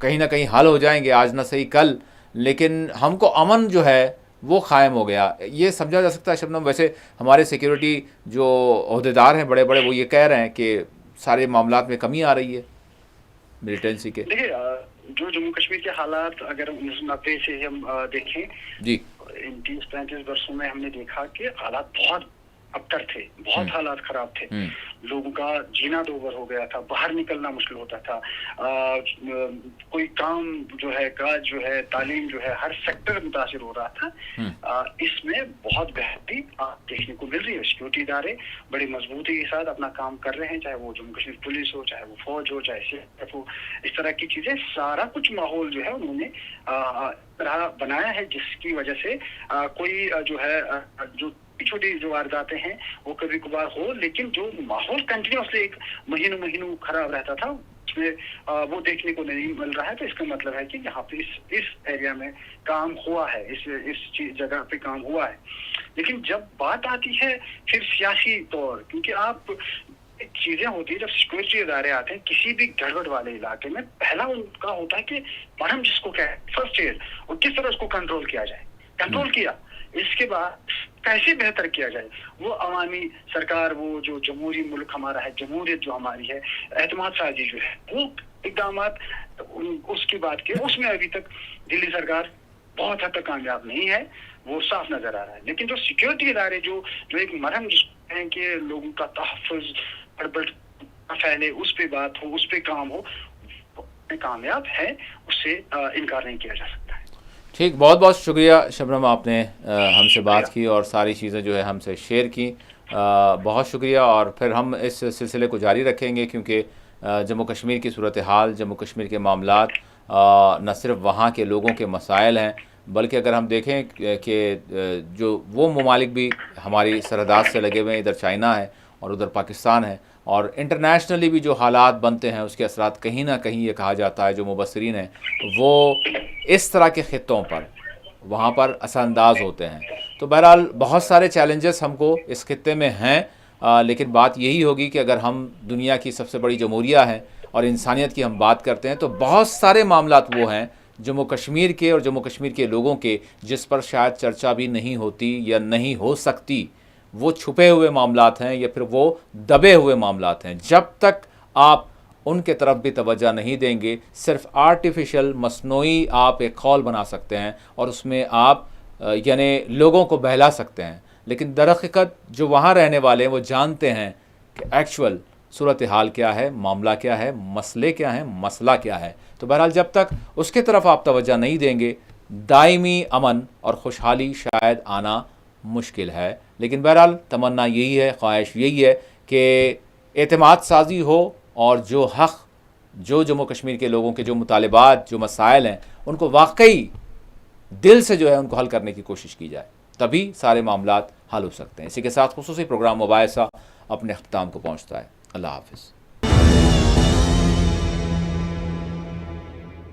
कहीं ना कहीं हल हो जाएंगे, आज ना सही कल, लेकिन हमको अमन जो है वो क़ायम हो गया, ये समझा जा सकता है शबनम। वैसे हमारे सिक्योरिटी जो अहदेदार हैं बड़े बड़े, वो ये कह रहे हैं कि सारे मामलात में कमी आ रही है मिलिटेंसी के। देखिए, जो जम्मू कश्मीर के हालात अगर 1990 से हम देखें जी, इन 30-35 वर्षों में हमने देखा कि हालात बहुत अबतर थे, बहुत हालात खराब थे। लोगों का जीना दोबर हो गया था, बाहर निकलना मुश्किल होता था। कोई काम जो है, काज जो है, तालीम जो है, हर सेक्टर मुतासिर हो रहा था। इसमें बहुत बेहतरी देखने को मिल रही है। सिक्योरिटी इदारे बड़ी मजबूती के साथ अपना काम कर रहे हैं, चाहे वो जम्मू कश्मीर पुलिस हो, चाहे वो फौज हो, चाहे सीआरपीएफ हो। इस तरह की चीजें, सारा कुछ माहौल जो है उन्होंने तरह बनाया है, जिसकी वजह से कोई जो है जो छोटी जो वारदातें हैं वो कभी कभार हो, लेकिन जो माहौल कंटिन्यूसली एक महीनों खराब रहता था, उसमें वो देखने को नहीं मिल रहा है। तो इसका मतलब है कि यहाँ पे इस एरिया में काम हुआ है, इस जगह पे काम हुआ है। लेकिन जब बात आती है फिर सियासी तौर, क्योंकि आप चीजें होती है, जब सिक्योरिटी इदारे आते हैं किसी भी गड़बड़ वाले इलाके में, पहला उनका होता है कि मरहम जिसको क्या है, फर्स्ट एड, और किस तरह उसको कंट्रोल किया जाए। कंट्रोल किया, इसके बाद कैसे बेहतर किया जाए, वो अवामी सरकार, वो जो जमहूरी मुल्क हमारा है, जमहूरियत जो हमारी है, एतमाद साजी जो है, वो इकदाम उसकी बात की, उसमें अभी तक दिल्ली सरकार बहुत हद तक कामयाब नहीं है, वो साफ नजर आ रहा है। लेकिन जो सिक्योरिटी इदारे जो एक मरहम जिसको है कि लोगों का तहफ़्फ़ुज़ गड़बड़ फैले, उस पे बात हो, उस पे काम हो, कामयाब है, उससे इनकार नहीं किया जा सकता। ठीक, बहुत बहुत शुक्रिया शबनम, आपने हमसे बात की और सारी चीज़ें जो है हमसे शेयर की। बहुत शुक्रिया, और फिर हम इस सिलसिले को जारी रखेंगे, क्योंकि जम्मू कश्मीर की सूरत हाल, जम्मू कश्मीर के मामलात न सिर्फ वहाँ के लोगों के मसाइल हैं, बल्कि अगर हम देखें कि जो वो ममालिक भी हमारी सरहदात से लगे हुए हैं, इधर चाइना है और उधर पाकिस्तान है, और इंटरनेशनली भी जो हालात बनते हैं उसके असरात कहीं ना कहीं ये कहा जाता है, जो मुबस्सिरीन हैं वो इस तरह के ख़ित्तों पर वहाँ पर असरअंदाज होते हैं। तो बहरहाल बहुत सारे चैलेंजेस हमको इस खित्ते में हैं, लेकिन बात यही होगी कि अगर हम दुनिया की सबसे बड़ी जमहूरिया हैं और इंसानियत की हम बात करते हैं, तो बहुत सारे मामलात वो हैं जम्मू कश्मीर के और जम्मू कश्मीर के लोगों के, जिस पर शायद चर्चा भी नहीं होती या नहीं हो सकती। वो छुपे हुए मामलात हैं या फिर वो दबे हुए मामलात हैं। जब तक आप उनके तरफ भी तवज्जो नहीं देंगे, सिर्फ आर्टिफिशियल मसनूई आप एक खौल बना सकते हैं और उसमें आप यानी लोगों को बहला सकते हैं, लेकिन दरहकीकत जो वहाँ रहने वाले हैं वो जानते हैं कि एक्चुअल सूरत हाल क्या है, मामला क्या है, मसले क्या हैं, मसला क्या है। तो बहरहाल जब तक उसके तरफ आप तवज्जो नहीं देंगे, दायमी अमन और खुशहाली शायद आना मुश्किल है। लेकिन बहरहाल तमन्ना यही है, ख्वाहिश यही है कि एतमाद साजी हो और जो हक़, जो जम्मू कश्मीर के लोगों के जो मुतालिबात, जो मसाइल हैं, उनको वाकई दिल से जो है उनको हल करने की कोशिश की जाए, तभी सारे मामलात हल हो सकते हैं। इसी के साथ खुसूसी प्रोग्राम मुबाहिसा अपने अख्ताम को पहुँचता है। अल्लाह हाफ़िज़।